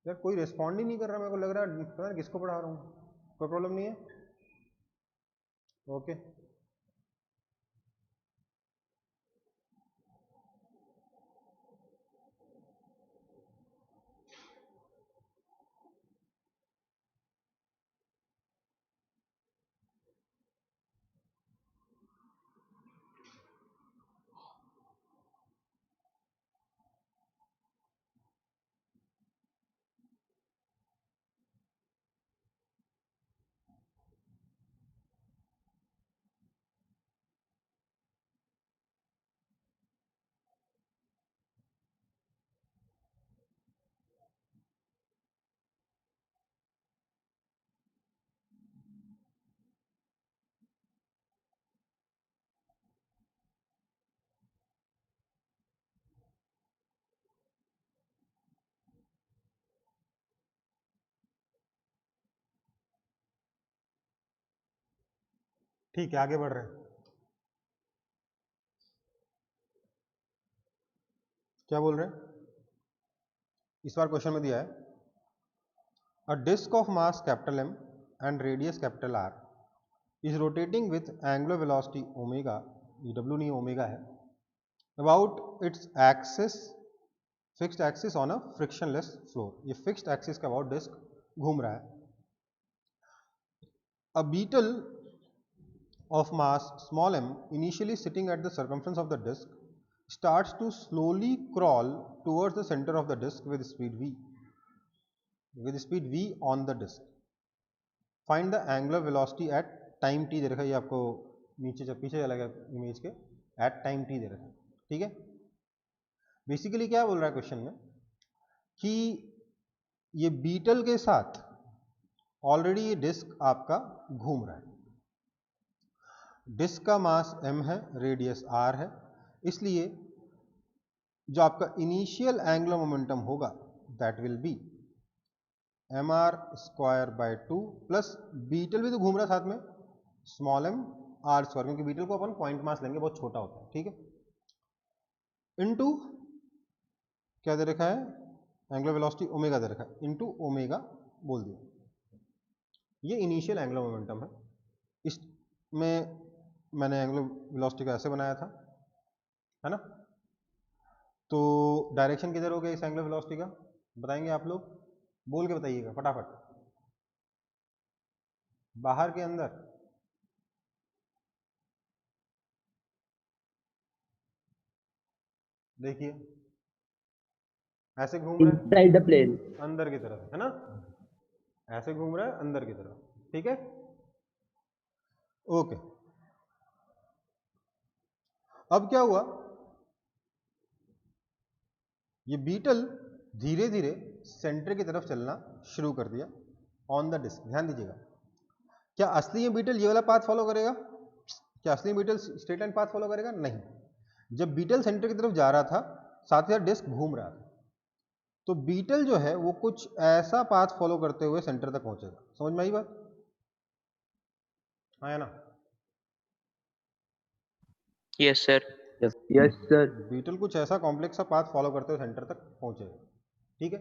यार कोई रिस्पॉन्ड ही नहीं कर रहा, मेरे को लग रहा है पता नहीं किसको पढ़ा रहा हूँ। कोई प्रॉब्लम नहीं है? ओके, ठीक है, आगे बढ़ रहे हैं। क्या बोल रहे हैं? इस बार क्वेश्चन में दिया है a disc of mass capital M and radius capital R is rotating with angular velocity omega, ये डब्ल्यू नहीं ओमेगा है, about its axis, fixed axis on a frictionless floor. ये फिक्स्ड एक्सिस के अबाउट डिस्क घूम रहा है। A beetle of mass small m initially sitting at the circumference of the disk starts to slowly crawl towards the center of the disk with speed v on the disk. Find the angular velocity at time t दे रखा है, ये आपको नीचे पीछे चला गया image के, at time t दे रखा है। ठीक है, बेसिकली क्या बोल रहा है क्वेश्चन में कि ये बीटल के साथ ऑलरेडी ये डिस्क आपका घूम रहा है। डिस्क का मास m है, रेडियस r है, इसलिए जो आपका इनिशियल एंगुलर मोमेंटम होगा that will be mr² plus beetle भी तो घूम रहा है साथ में, स्मॉल m r², क्योंकि बीटल को अपन पॉइंट मास लेंगे, बहुत छोटा होता है। ठीक है, इनटू क्या दे रखा है, एंगुलर वेलोसिटी ओमेगा दे रखा है, इनटू ओमेगा बोल दिया। ये इनिशियल एंगुलर मोमेंटम है। इसमें मैंने एंगुलर वेलोसिटी को ऐसे बनाया था, है ना। तो डायरेक्शन किधर हो गया इस एंगुलर वेलोसिटी का, बताएंगे आप लोग, बोल के बताइएगा फटाफट। बाहर के अंदर, देखिए ऐसे घूम रहा है Inside the plane. अंदर की तरफ, है ना, ऐसे घूम रहा है अंदर की तरफ। ठीक है, ओके। अब क्या हुआ, ये बीटल धीरे धीरे सेंटर की तरफ चलना शुरू कर दिया ऑन द डिस्क। ध्यान दीजिएगा, क्या असली ये बीटल ये वाला पाथ फॉलो करेगा? क्या असली beetle straight line path follow करेगा? नहीं। जब बीटल सेंटर की तरफ जा रहा था, साथ ही साथ डिस्क घूम रहा था, तो बीटल जो है वो कुछ ऐसा पाथ फॉलो करते हुए सेंटर तक पहुंचेगा। समझ में आई बात? हाँ या ना? Yes, sir. Yes, sir. Beetle कुछ ऐसा कॉम्प्लेक्स सा पाथ फॉलो करते हुए सेंटर तक पहुंचेगा। ठीक है,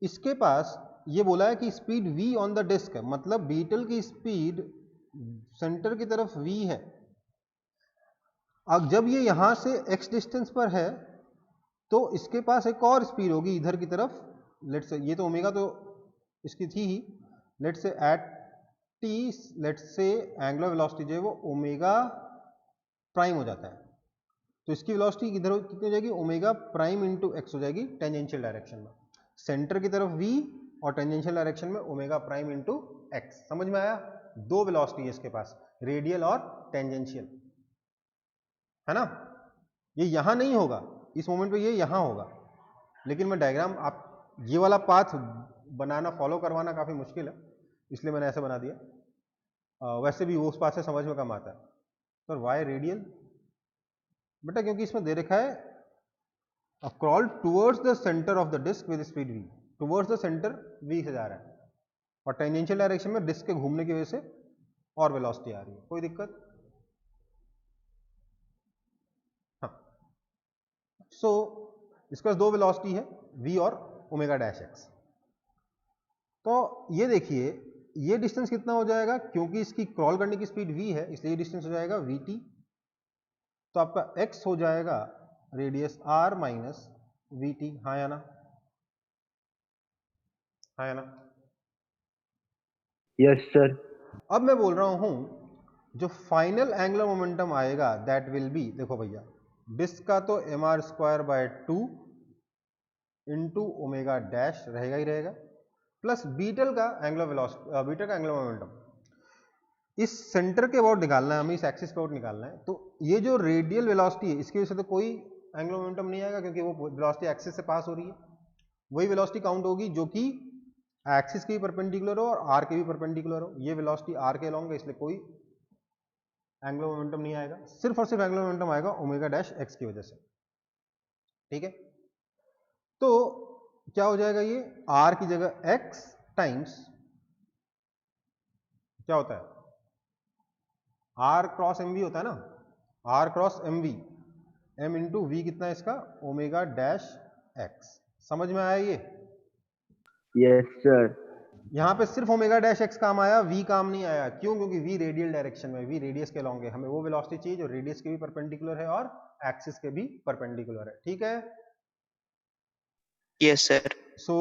इसके पास ये बोला है कि speed v on the disc है, मतलब बीटल की स्पीड सेंटर की तरफ v है। अब जब ये यहां से x डिस्टेंस पर है तो इसके पास एक और स्पीड होगी इधर की तरफ, लेट्स से, ये तो ओमेगा तो इसकी थी ही, let's say at t, let's say angular velocity जो है वो ओमेगा प्राइम हो जाता है, तो इसकी वेलोसिटी इधर कितनी हो जाएगी, ओमेगा प्राइम इंटू एक्स हो जाएगी टेंजेंशियल डायरेक्शन में। सेंटर की तरफ v और टेंजेंशियल डायरेक्शन में ओमेगा प्राइम इंटू एक्स। समझ में आया? दो वेलोसिटी है इसके पास, रेडियल और टेंजेंशियल, है ना। ये यहां नहीं होगा इस मोमेंट पे, ये यहां होगा, लेकिन मैं डायग्राम, आप ये वाला पाथ बनाना, फॉलो करवाना काफी मुश्किल है, इसलिए मैंने ऐसे बना दिया। वैसे भी वो उस पाथ से समझ में कम आता है। Sir why radial? बेटा क्योंकि इसमें दे रखा है crawl towards the centre of the disc with speed v, towards the centre v से जा रहा है, और टेंजेंशियल डायरेक्शन में डिस्क के घूमने की वजह से और वेलोसिटी आ रही है। कोई दिक्कत? हाँ, सो इसके पास दो वेलोसिटी है, v और ओमेगा डैश एक्स। तो ये देखिए ये डिस्टेंस कितना हो जाएगा, क्योंकि इसकी क्रॉल करने की स्पीड v है, इसलिए ये डिस्टेंस हो जाएगा vt। तो आपका x हो जाएगा रेडियस r माइनस vt। हाँ या ना? हाँ या ना? Yes, sir. अब मैं बोल रहा हूं जो फाइनल एंगुलर मोमेंटम आएगा दैट विल बी, देखो भैया, डिस्क का तो mr²/2 इंटू ओमेगा डैश रहेगा ही रहेगा, प्लस बीटल का एंगुलर वेलोसिटी, बीटल का एंगुलर मोमेंटम इस सेंटर के अबाउट निकालना है हमें, इस एक्सिस के अबाउट निकालना है। तो ये जो रेडियल वेलोसिटी है इसकी वजह से तो कोई एंगुलर मोमेंटम नहीं आएगा, क्योंकि वो वेलोसिटी एक्सिस से पास हो रही है। वही वेलोसिटी काउंट होगी जो कि एक्सिस के भी परपेंडिकुलर हो और आर के भी परपेंडिकुलर हो। ये वेलोसिटी आर के अलोंग है, इसलिए कोई एंगुलर मोमेंटम नहीं आएगा, सिर्फ और सिर्फ एंगुलर मोमेंटम आएगा ओमेगा डैश एक्स की वजह से। ठीक है, तो क्या हो जाएगा, ये आर की जगह एक्स टाइम्स क्या होता है, आर क्रॉस एम वी होता है ना, R cross M V, M into V कितना है इसका, ओमेगा डैश एक्स। समझ में आया ये? Yes sir. यहाँ पे सिर्फ ओमेगा डैश एक्स काम आया, वी काम नहीं आया। क्यों? क्योंकि वी रेडियल डायरेक्शन में, वी रेडियस के लॉन्ग है, हमें वो वेलोसिटी चाहिए जो रेडियस के भी परपेंडिकुलर है और एक्सिस के भी परपेंडिकुलर है। ठीक है? Yes, sir. So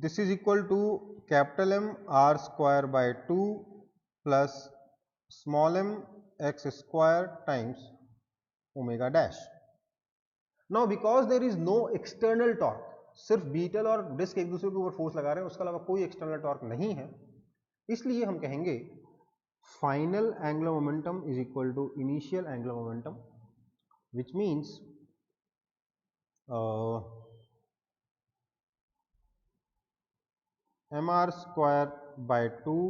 this is equal to capital M R square by 2 plus small M X square times omega dash. Now because there is no external torque, सिर्फ बीटल और disc एक दूसरे के ऊपर फोर्स लगा रहे हैं, उसके अलावा कोई एक्सटर्नल टॉर्क नहीं है, इसलिए हम कहेंगे final angular momentum is equal to initial angular momentum, which means M R square by 2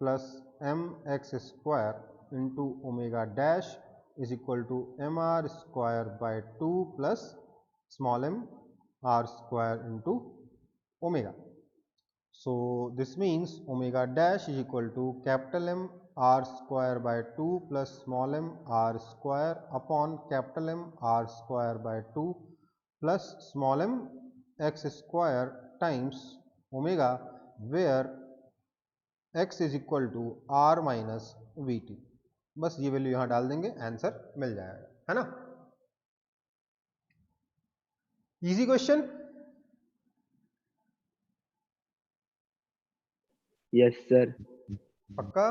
plus M X square into omega dash is equal to mr square by 2 plus small m r square into omega. So this means omega dash is equal to capital M r square by 2 plus small m r square upon capital M r square by 2 plus small m x square times omega, where x is equal to r minus vt. बस ये value यहां डाल देंगे, answer मिल जाएगा, है ना? Easy question. Yes sir. पक्का?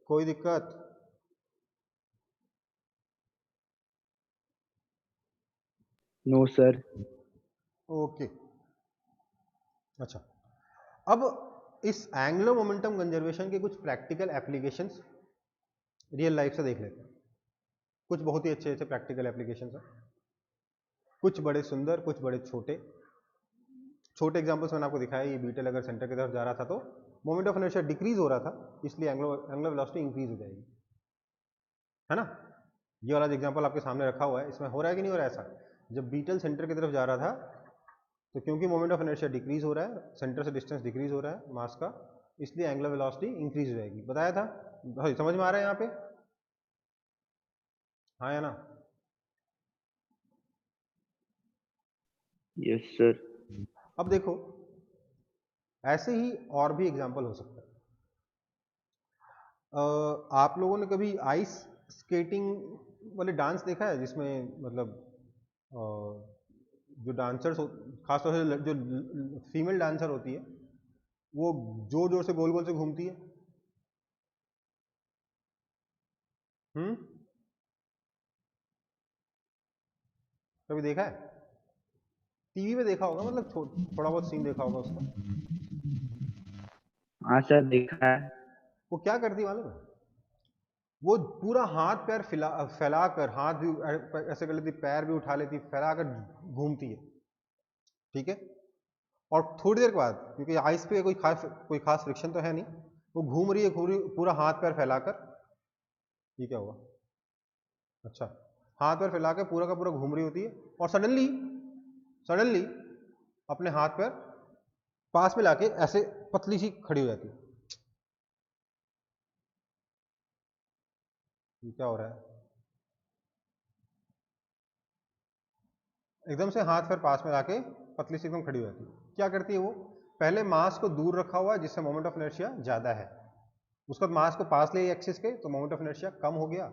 कोई दिक्कत? No sir. ओके। अच्छा, अब इस एंगुलर मोमेंटम कंजर्वेशन के कुछ प्रैक्टिकल एप्लीकेशंस रियल लाइफ से देख लेते हैं। कुछ बहुत ही अच्छे अच्छे प्रैक्टिकल एप्लीकेशंस हैं, कुछ बड़े सुंदर, कुछ बड़े छोटे। छोटे एग्जांपल्स मैंने आपको दिखाया, ये बीटल अगर सेंटर की तरफ जा रहा था तो मोमेंट ऑफ इनर्शिया डिक्रीज हो रहा था, इसलिए एंगुलर वेलोसिटी इंक्रीज हो जाएगी, है ना? ये वाला एग्जांपल आपके सामने रखा हुआ है, इसमें हो रहा है कि नहीं हो रहा है ऐसा? जब बीटल सेंटर की तरफ जा रहा था तो क्योंकि मोमेंट ऑफ इनर्शिया डिक्रीज हो रहा है, सेंटर से डिस्टेंस डिक्रीज हो रहा है मास का, इसलिए एंगुलर वेलोसिटी इंक्रीज हो जाएगी। बताया था? समझ में आ रहा है यहाँ पे? हाँ या ना? Yes sir. अब देखो, ऐसे ही और भी एग्जाम्पल हो सकता है। आप लोगों ने कभी आइस स्केटिंग वाले डांस देखा है, जिसमें मतलब जो डांसर्स, खासतौर से जो फीमेल डांसर होती है, वो जोर जोर से गोल गोल से घूमती है? कभी देखा है? टीवी पे देखा होगा, मतलब थोड़ा बहुत सीन देखा होगा उसका। हाँ सर, देखा है। वो क्या करती है मालूम है? वो पूरा हाथ पैर फैलाकर, हाथ भी ऐसे कर लेती, पैर भी उठा लेती, फैलाकर घूमती है, ठीक है? और थोड़ी देर के बाद, क्योंकि आइस पे कोई खास फ्रिक्शन तो है नहीं, वो घूम रही है पूरा हाथ पैर फैलाकर। ये क्या हुआ? अच्छा, हाथ पैर फैलाकर पूरा का पूरा घूम रही होती है, और सडनली अपने हाथ पैर पास में लाके ऐसे पतली सी खड़ी हो जाती है। ये क्या हो रहा है? एकदम से हाथ पैर पास में लाके पतली सी एकदम खड़ी हो जाती है। क्या करती है वो? पहले मास को दूर रखा हुआ है, जिससे मोमेंट ऑफ इनर्शिया ज्यादा है, उसके बाद मास को पास ले एक्सिस के, तो मोमेंट ऑफ इनर्शिया कम हो गया,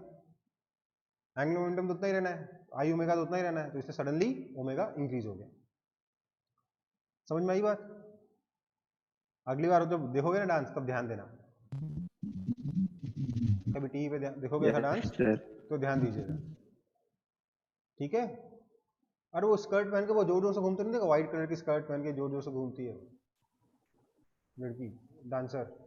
एंगुलर मोमेंटम तो उतना ही रहना है, आई ओमेगा तो उतना ही रहना है, तो इससे सडनली ओमेगा इंक्रीज हो गया। समझ में आई बात? अगली बार जब देखोगे ना डांस, तब ध्यान देना, कभी टीवी पे देखोगे ऐसा डांस तो ध्यान दीजिएगा, ठीक है? अरे वो स्कर्ट पहन के वो जोर जोर से घूमते नहीं, देखो व्हाइट कलर की स्कर्ट पहन के जोर जोर से घूमती है लड़की डांसर।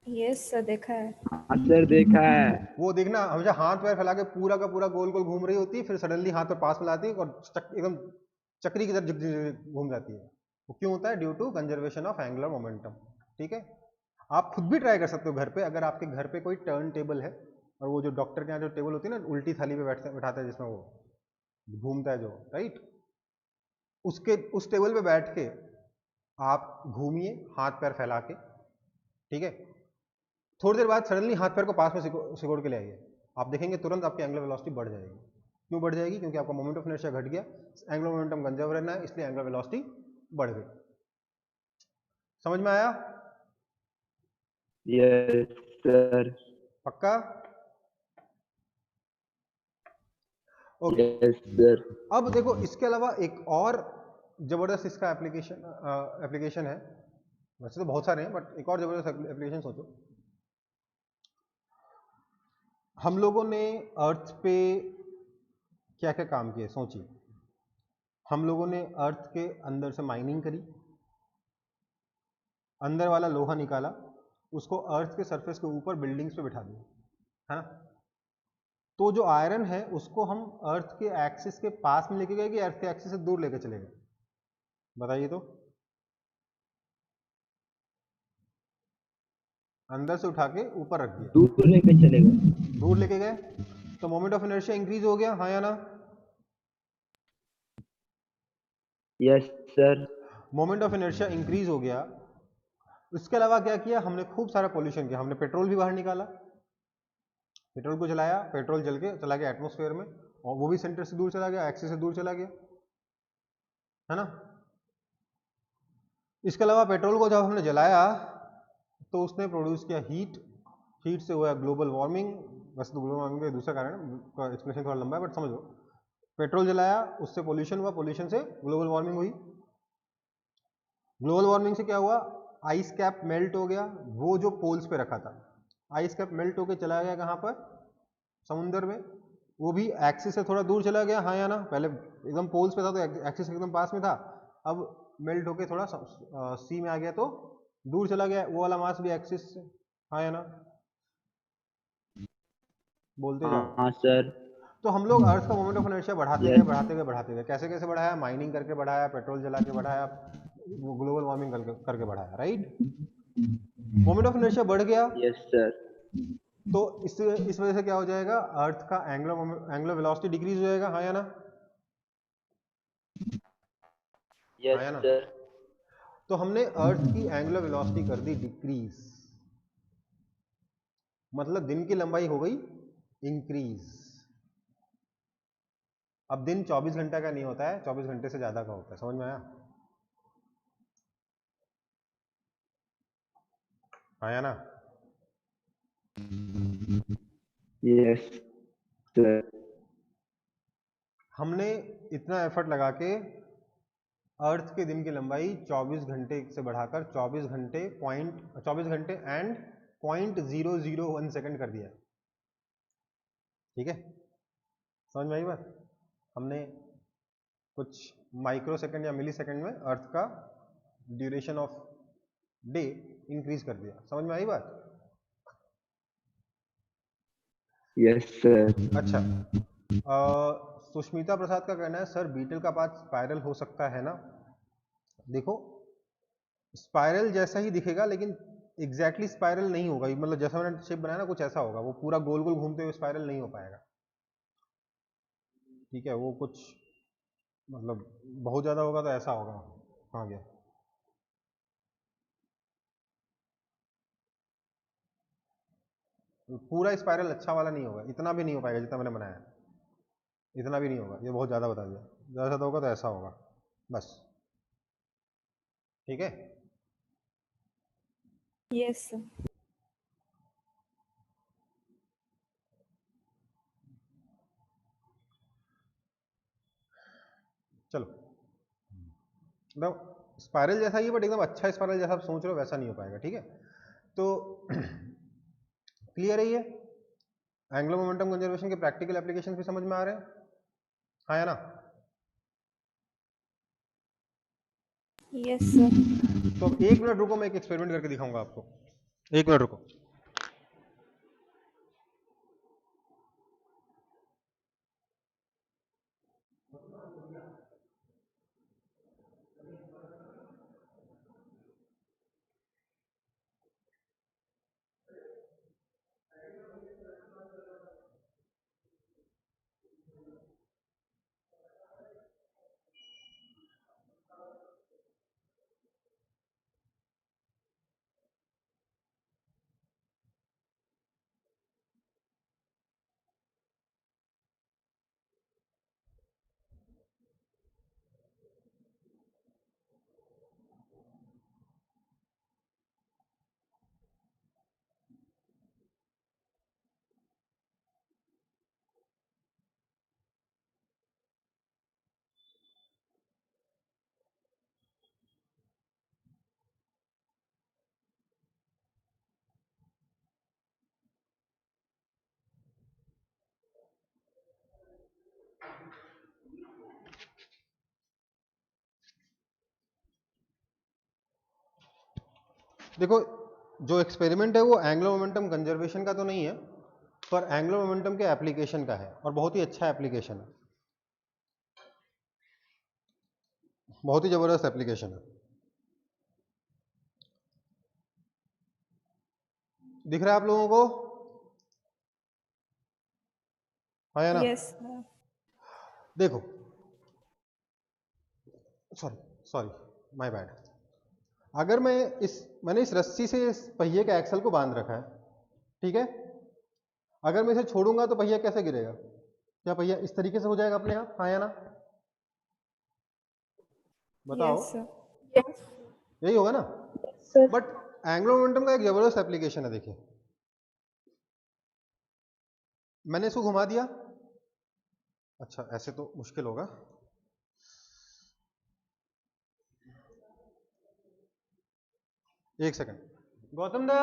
यस सर, देखा है। हाँ सर, देखा है। वो देखना, हमेशा हाथ पैर फैला के पूरा का पूरा गोल गोल घूम रही होती है, फिर सडनली हाथ पैर पास में लाती है और एकदम चक्री की तरह घूम जाती है। वो क्यों होता है? Due to conservation of angular momentum, ठीक है? आप खुद भी ट्राई कर सकते हो घर पे, अगर आपके घर पे कोई टर्न टेबल है, और वो जो डॉक्टर के यहाँ जो टेबल होती है ना उल्टी थाली पे बैठाता है जिसमें वो घूमता है जो, राइट, उसके उस टेबल पे बैठ के आप घूमिए हाथ पैर फैला के, ठीक है। थोड़ी देर बाद सडनली हाथ पैर को पास में सिकोड़ के ले आइए, आप देखेंगे तुरंत आपकी एंगुलर वेलोसिटी बढ़ जाएगी। क्यों बढ़ जाएगी? क्योंकि आपका मोमेंट ऑफ इनर्शिया घट गया, एंगुलर मोमेंटम कंजर्व रहना है, इसलिए एंगुलर वेलोसिटी बढ़ गई। समझ में आया? Yes sir. पक्का? ओके। Yes sir. अब देखो इसके अलावा एक और जबरदस्त इसका एप्लीकेशन है, वैसे तो बहुत सारे हैं बट एक और जबरदस्त एप्लीकेशन सोचो। हम लोगों ने अर्थ पे क्या क्या काम किए सोचिए। हम लोगों ने अर्थ के अंदर से माइनिंग करी, अंदर वाला लोहा निकाला, उसको अर्थ के सरफेस के ऊपर बिल्डिंग्स पे बिठा दिया, है ना। तो जो आयरन है उसको हम अर्थ के एक्सिस के पास में लेके गए कि अर्थ के एक्सिस से दूर लेके चले गए? बताइए तो। अंदर से उठा के ऊपर रख दिया, दूर लेके चले गए। दूर लेके गए तो मोमेंट ऑफ इनर्शिया इंक्रीज हो गया, हाँ या ना? Yes sir. Moment of inertia increase हो गया। इसके अलावा क्या किया हमने? खूब सारा पोल्यूशन किया, हमने पेट्रोल भी बाहर निकाला, पेट्रोल को जलाया, पेट्रोल जल के चला गया एटमॉस्फेयर में, और वो भी सेंटर से दूर चला गया, एक्सिस से दूर चला गया, है ना। इसके अलावा पेट्रोल को जब हमने जलाया तो उसने प्रोड्यूस किया हीट, हीट से हुआ ग्लोबल वार्मिंग। वैसे तो ग्लोबल वार्मिंग का दूसरा कारण है, एक्सप्लेनेशन थोड़ा लंबा है बट समझ लो। पेट्रोल जलाया, उससे पोल्यूशन हुआ, पोल्यूशन से ग्लोबल वार्मिंग हुई। ग्लोबल वार्मिंग से क्या हुआ? आइस कैप मेल्ट हो गया, वो जो पोल्स पे रखा था, आइस कैप मेल्ट होके चला गया कहाँ पर? समुद्र में। वो भी एक्सिस से थोड़ा दूर चला गया, हाँ या ना? पहले एकदम पोल्स पे था तो एक्सिस एकदम पास में था, अब मेल्ट होके थोड़ा सी में आ गया तो दूर चला गया, वो वाला मास भी एक्सिस से, हाँ या ना? बोलते जाओ। हाँ सर। तो हम लोग अर्थ का मोमेंट ऑफ इनर्शिया बढ़ाते गए, बढ़ाते गए, बढ़ाते गए। कैसे कैसे बढ़ाया? माइनिंग करके बढ़ाया, पेट्रोल जला के बढ़ाया, वो ग्लोबल वार्मिंग करके बढ़ाया, राइट। मोमेंट ऑफ इनर्शिया बढ़ गया यस सर। तो इस वजह से क्या हो जाएगा? अर्थ का एंगुलर वेलोसिटी डिक्रीज हो जाएगा, हाँ या ना? हाँ यस या ना? सर। तो हमने अर्थ की एंगुलर वेलोसिटी कर दी डिक्रीज, मतलब दिन की लंबाई हो गई इंक्रीज। अब दिन 24 घंटे का नहीं होता है, 24 घंटे से ज्यादा का होता है। समझ में आया? हाँ या ना? Yes sir. हमने इतना एफर्ट लगा के अर्थ के दिन की लंबाई 24 घंटे से बढ़ाकर 24 घंटे एंड 0.001 सेकंड कर दिया, ठीक है। समझ में आई बात? हमने कुछ माइक्रो सेकंड या मिली सेकंड में अर्थ का ड्यूरेशन ऑफ डे इंक्रीज कर दिया। समझ में आई बात? Yes sir. अच्छा, सुष्मिता प्रसाद का कहना है सर बीटल का पाथ स्पाइरल हो सकता है ना? देखो स्पाइरल जैसा ही दिखेगा लेकिन एग्जैक्टली स्पाइरल नहीं होगा, मतलब जैसा मैंने शेप बनाया ना कुछ ऐसा होगा, वो पूरा गोल गोल घूमते हुए स्पाइरल नहीं हो पाएगा, ठीक है। वो कुछ मतलब बहुत ज्यादा होगा तो ऐसा होगा, हाँ गया। पूरा स्पाइरल अच्छा वाला नहीं होगा, इतना भी नहीं हो पाएगा जितना मैंने बनाया है, इतना भी नहीं होगा, ये बहुत ज़्यादा बता दिया। ज़्यादा ज़्यादा होगा तो ऐसा होगा बस, ठीक है। Yes sir. चलो मतलब स्पाइरल जैसा ही है बट एकदम अच्छा स्पाइरल जैसा आप सोच रहे हो वैसा नहीं हो पाएगा, ठीक है। तो क्लियर है ये? एंगुलर मोमेंटम कंजर्वेशन के प्रैक्टिकल एप्लीकेशन भी समझ में आ रहे हैं, हाँ या ना? Yes sir. तो अब 1 मिनट रुको, मैं एक एक्सपेरिमेंट करके दिखाऊंगा आपको। 1 मिनट रुको। देखो जो एक्सपेरिमेंट है वो एंगुलर मोमेंटम कंजर्वेशन का तो नहीं है, पर एंगुलर मोमेंटम के एप्लीकेशन का है, और बहुत ही अच्छा एप्लीकेशन है, बहुत ही जबरदस्त एप्लीकेशन है। दिख रहा है आप लोगों को? हाँ या ना? Yes, sir. देखो, सॉरी सॉरी माय बैड। अगर मैंने इस रस्सी से इस पहिए के एक्सल को बांध रखा है, ठीक है। अगर मैं इसे छोड़ूंगा तो पहिया कैसे गिरेगा? क्या पहिया इस तरीके से हो जाएगा अपने आप? हाँ या ना? बताओ। Yes, sir. यही होगा ना? Sir. बट एंगुलर मोमेंटम का एक जबरदस्त एप्लीकेशन है। देखिए, मैंने इसको घुमा दिया, अच्छा ऐसे तो मुश्किल होगा, एक सेकंड। गौतम दा,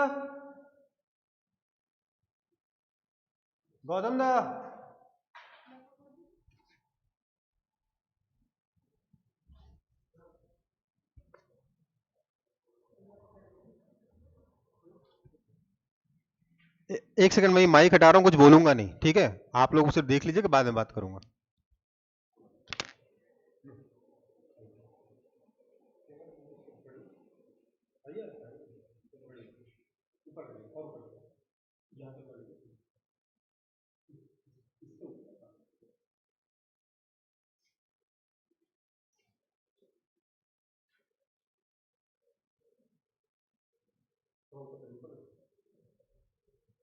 गौतम दा, एक सेकंड, मैं माइक हटा रहा हूं, कुछ बोलूंगा नहीं, ठीक है? आप लोग उसे देख लीजिए कि बाद में बात करूंगा।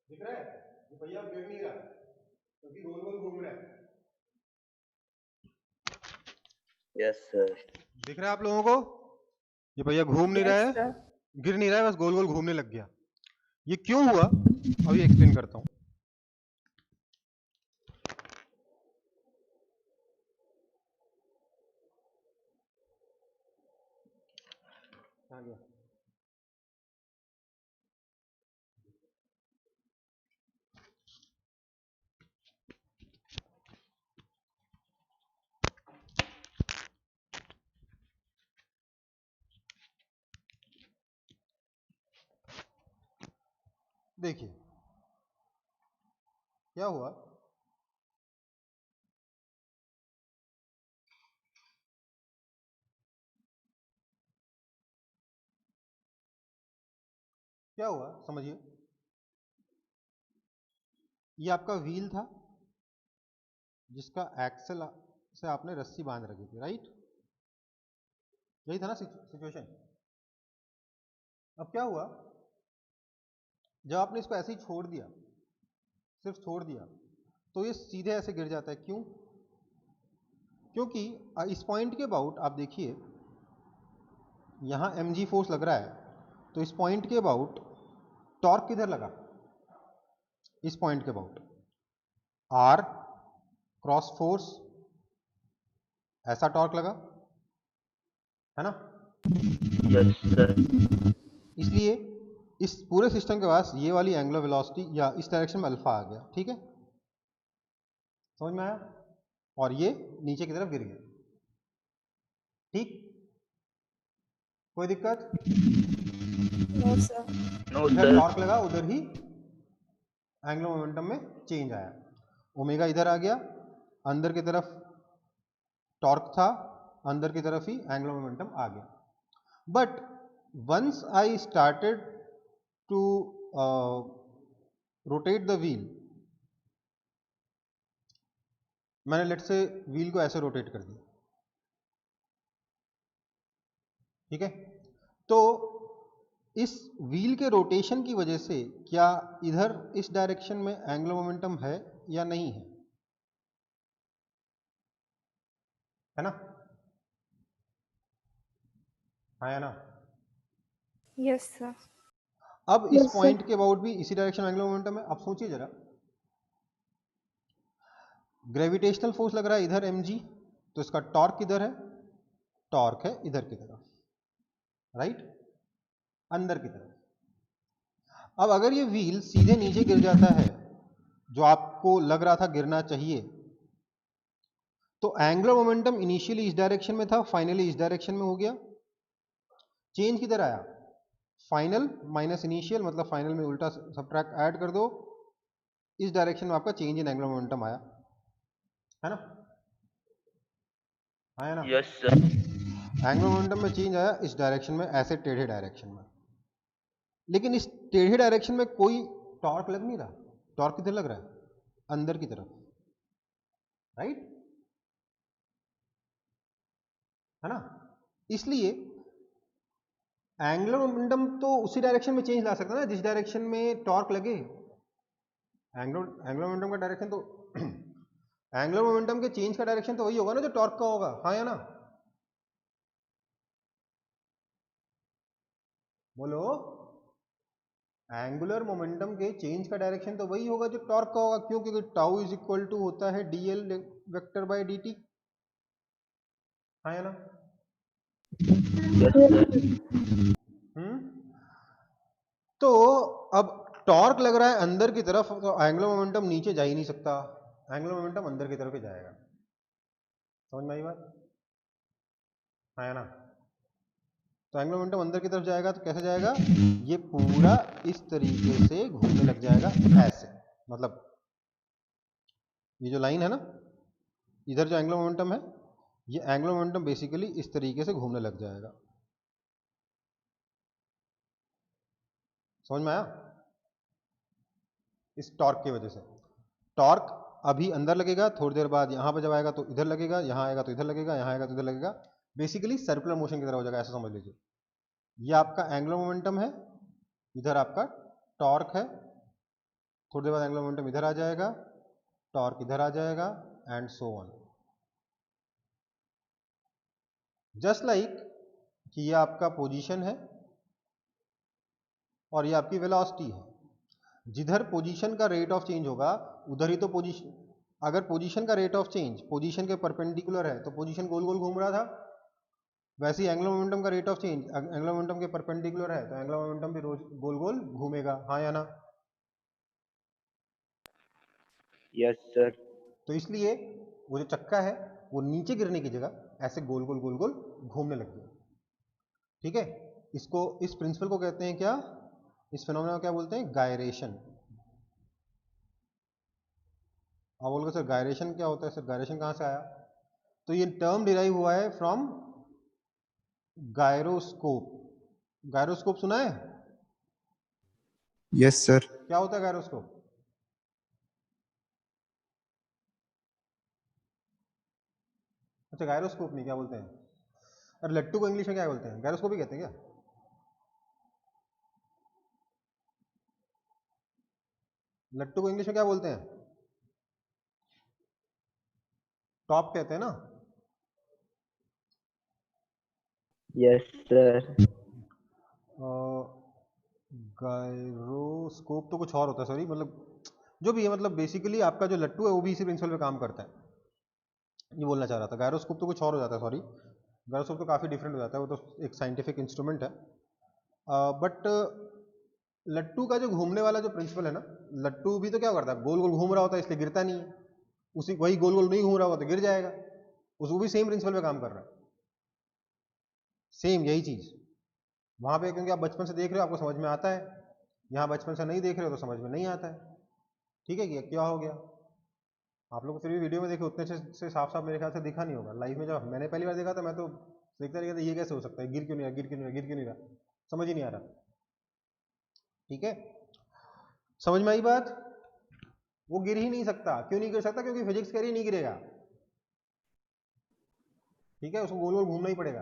दिख रहा है? ये पहिया गिर नहीं रहा क्योंकि गोल गोल घूम रहा है। Yes, sir. दिख रहा है आप लोगों को? ये पहिया घूम नहीं रहा Yes, है, sir. गिर नहीं रहा है, बस गोल गोल घूमने लग गया। ये क्यों हुआ, अभी एक्सप्लेन करता हूं। आ गया। देखिए क्या हुआ, क्या हुआ समझिए। ये आपका व्हील था जिसका एक्सल से आपने रस्सी बांध रखी थी, राइट? यही था ना सिचुएशन। अब क्या हुआ, जब आपने इसको ऐसे ही छोड़ दिया, सिर्फ छोड़ दिया, तो ये सीधे ऐसे गिर जाता है। क्यों? क्योंकि इस पॉइंट के अबाउट आप देखिए, यहां mg फोर्स लग रहा है, तो इस पॉइंट के अबाउट टॉर्क किधर लगा? इस पॉइंट के अबाउट r क्रॉस फोर्स, ऐसा टॉर्क लगा है ना? Yes, sir. इसलिए इस पूरे सिस्टम के पास ये वाली एंगुलर वेलोसिटी या इस डायरेक्शन में अल्फा आ गया, ठीक है? समझ में आया? और ये नीचे की तरफ गिर गया, ठीक? कोई दिक्कत? No, sir. No, इधर sir. टॉर्क लगा, उधर ही एंगुलर मोमेंटम में चेंज आया। ओमेगा इधर आ गया, अंदर की तरफ टॉर्क था, अंदर की तरफ ही एंगुलर मोमेंटम आ गया। But once I started to rotate the wheel, मैंने लेट से व्हील को ऐसे रोटेट कर दिया, ठीक है? तो इस व्हील के रोटेशन की वजह से क्या इधर इस डायरेक्शन में एंगुलर मोमेंटम है या नहीं है? है ना? हाँ या ना? Yes, sir. अब इस पॉइंट के अबाउट भी इसी डायरेक्शन में एंगुलर मोमेंटम है। अब सोचिए जरा, ग्रेविटेशनल फोर्स लग रहा है इधर mg, तो इसका टॉर्क किधर है? टॉर्क है इधर की तरफ, राइट? अंदर की तरफ। अब अगर ये व्हील सीधे नीचे गिर जाता है, जो आपको लग रहा था गिरना चाहिए, तो एंगुलर मोमेंटम इनिशियली इस डायरेक्शन में था, फाइनली इस डायरेक्शन में हो गया। चेंज किधर आया? फाइनल माइनस इनिशियल, मतलब फाइनल में उल्टा सबट्रैक्ट ऐड कर दो, इस डायरेक्शन में आपका चेंज इन एंगुलर मोमेंटम आया, है ना, आया ना। Yes, sir. एंगुलर मोमेंटम में चेंज आया इस डायरेक्शन में, ऐसे टेढ़े डायरेक्शन में, लेकिन इस टेढ़े डायरेक्शन में कोई टॉर्क लग नहीं रहा। टॉर्क किधर लग रहा है? अंदर की तरफ, राइट, है ना। इसलिए एंगुलर मोमेंटम तो उसी डायरेक्शन में चेंज ला सकता है ना जिस डायरेक्शन में टॉर्क लगे। एंगुलर मोमेंटम का डायरेक्शन तो एंगुलर मोमेंटम के चेंज का डायरेक्शन तो वही होगा ना जो टॉर्क का होगा, हाँ या ना, बोलो। एंगुलर मोमेंटम के चेंज का डायरेक्शन तो वही होगा जो टॉर्क का होगा, क्यों? क्योंकि टाउ इज इक्वल टू होता है dl वेक्टर बाय dt, हाँ या ना। Yes, sir. तो अब टॉर्क लग रहा है अंदर की तरफ, तो एंगुलर मोमेंटम नीचे जा ही नहीं सकता, एंगुलर मोमेंटम अंदर की तरफ ही जाएगा। समझ में आई बात, हाँ या ना। तो एंगुलर मोमेंटम अंदर की तरफ जाएगा तो कैसे जाएगा? ये पूरा इस तरीके से घूमने लग जाएगा, ऐसे, मतलब ये जो लाइन है ना, इधर जो एंगुलर मोमेंटम है, ये एंगुलर मोमेंटम बेसिकली इस तरीके से घूमने लग जाएगा। समझ में आया? इस टॉर्क की वजह से टॉर्क अभी अंदर लगेगा, थोड़ी देर बाद यहां पर जब आएगा तो इधर लगेगा, यहां आएगा तो इधर लगेगा, यहां आएगा तो इधर लगेगा, बेसिकली सर्कुलर मोशन की तरह हो जाएगा, ऐसा समझ लीजिए। ये आपका एंगुलर मोमेंटम है, इधर आपका टॉर्क है, थोड़ी देर बाद एंगुलर मोमेंटम इधर आ जाएगा, टॉर्क इधर आ जाएगा, and so on. Just like कि ये आपका पोजीशन है और ये आपकी वेलोसिटी है। जिधर पोजीशन का रेट ऑफ चेंज होगा उधर ही तो पोजीशन, अगर पोजीशन का रेट ऑफ चेंज पोजीशन के परपेंडिकुलर है तो पोजीशन गोल गोल घूम रहा था, वैसे ही एंगुलर मोमेंटम का rate of change angular momentum के परपेंडिकुलर है तो एंगुलर मोमेंटम भी रोज गोल गोल घूमेगा, हाँ या ना। Yes, sir. तो इसलिए वो जो चक्का है वो नीचे गिरने की जगह ऐसे गोल गोल गोल गोल घूमने लग गया, ठीक है। इसको, इस प्रिंसिपल को कहते हैं क्या? इस फिनोमेना को क्या बोलते हैं? गायरेशन। आप बोलोगे सर गायरेशन क्या होता है? सर गायरेशन कहाँ से आया? तो ये टर्म डिराइव हुआ है फ्रॉम गायरोस्कोप। गायरोस्कोप सुना है? Yes, sir. क्या होता है गायरोस्कोप? अच्छा गायरोस्कोप नहीं, क्या बोलते हैं? अरे लट्टू को इंग्लिश में क्या बोलते हैं? गायरोस्कोप ही कहते हैं क्या? लट्टू को इंग्लिश में क्या बोलते हैं? टॉप कहते हैं ना। Yes, sir. गायरोस्कोप तो कुछ और होता है, सॉरी, मतलब जो भी है, मतलब बेसिकली आपका जो लट्टू है वो भी इसी प्रिंसिपल पे काम करता है, ये बोलना चाह रहा था। गायरोस्कोप तो कुछ और हो जाता है, सॉरी, गायरोस्कोप तो काफ़ी डिफरेंट हो जाता है, वो तो एक साइंटिफिक इंस्ट्रूमेंट है। बट लट्टू का जो घूमने वाला जो प्रिंसिपल है ना, लट्टू भी तो क्या करता है? गोल गोल घूम रहा होता है, इसलिए गिरता नहीं है। उसी वही गोल गोल नहीं घूम रहा होगा तो गिर जाएगा, वो भी सेम प्रिंसिपल पे काम कर रहा है, सेम यही चीज़ वहाँ पे, क्योंकि आप बचपन से देख रहे हो आपको समझ में आता है, यहाँ बचपन से नहीं देख रहे हो तो समझ में नहीं आता है, ठीक है। क्या हो गया? आप लोग फिर भी वीडियो में देखे उतने से साफ साफ मेरे ख्याल से दिखा नहीं होगा। लाइव में जब मैंने पहली बार देखा था मैं तो देखता नहीं था, ये कैसे हो सकता है, गिर क्यों नहीं रहा, गिर क्यों नहीं रहा, गिर क्यों नहीं रहा, समझ ही नहीं आ रहा, ठीक है। समझ में आई बात? वो गिर ही नहीं सकता। क्यों नहीं गिर सकता? क्योंकि फिजिक्स कह रही नहीं गिरेगा, ठीक है, उसको गोल गोल घूमना ही पड़ेगा।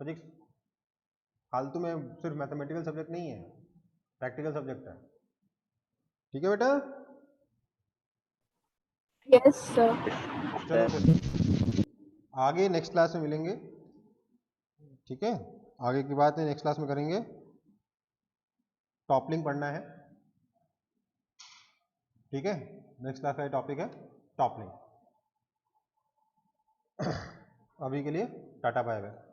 फिजिक्स फालतू में सिर्फ मैथमेटिकल सब्जेक्ट नहीं है, प्रैक्टिकल सब्जेक्ट है, ठीक है बेटा। Yes, sir. चलो फिर आगे नेक्स्ट क्लास में मिलेंगे, ठीक है। आगे की बात है नेक्स्ट क्लास में करेंगे। टॉपलिंग पढ़ना है, ठीक है। नेक्स्ट क्लास का टॉपिक है टॉपलिंग। अभी के लिए टाटा बाय बाय।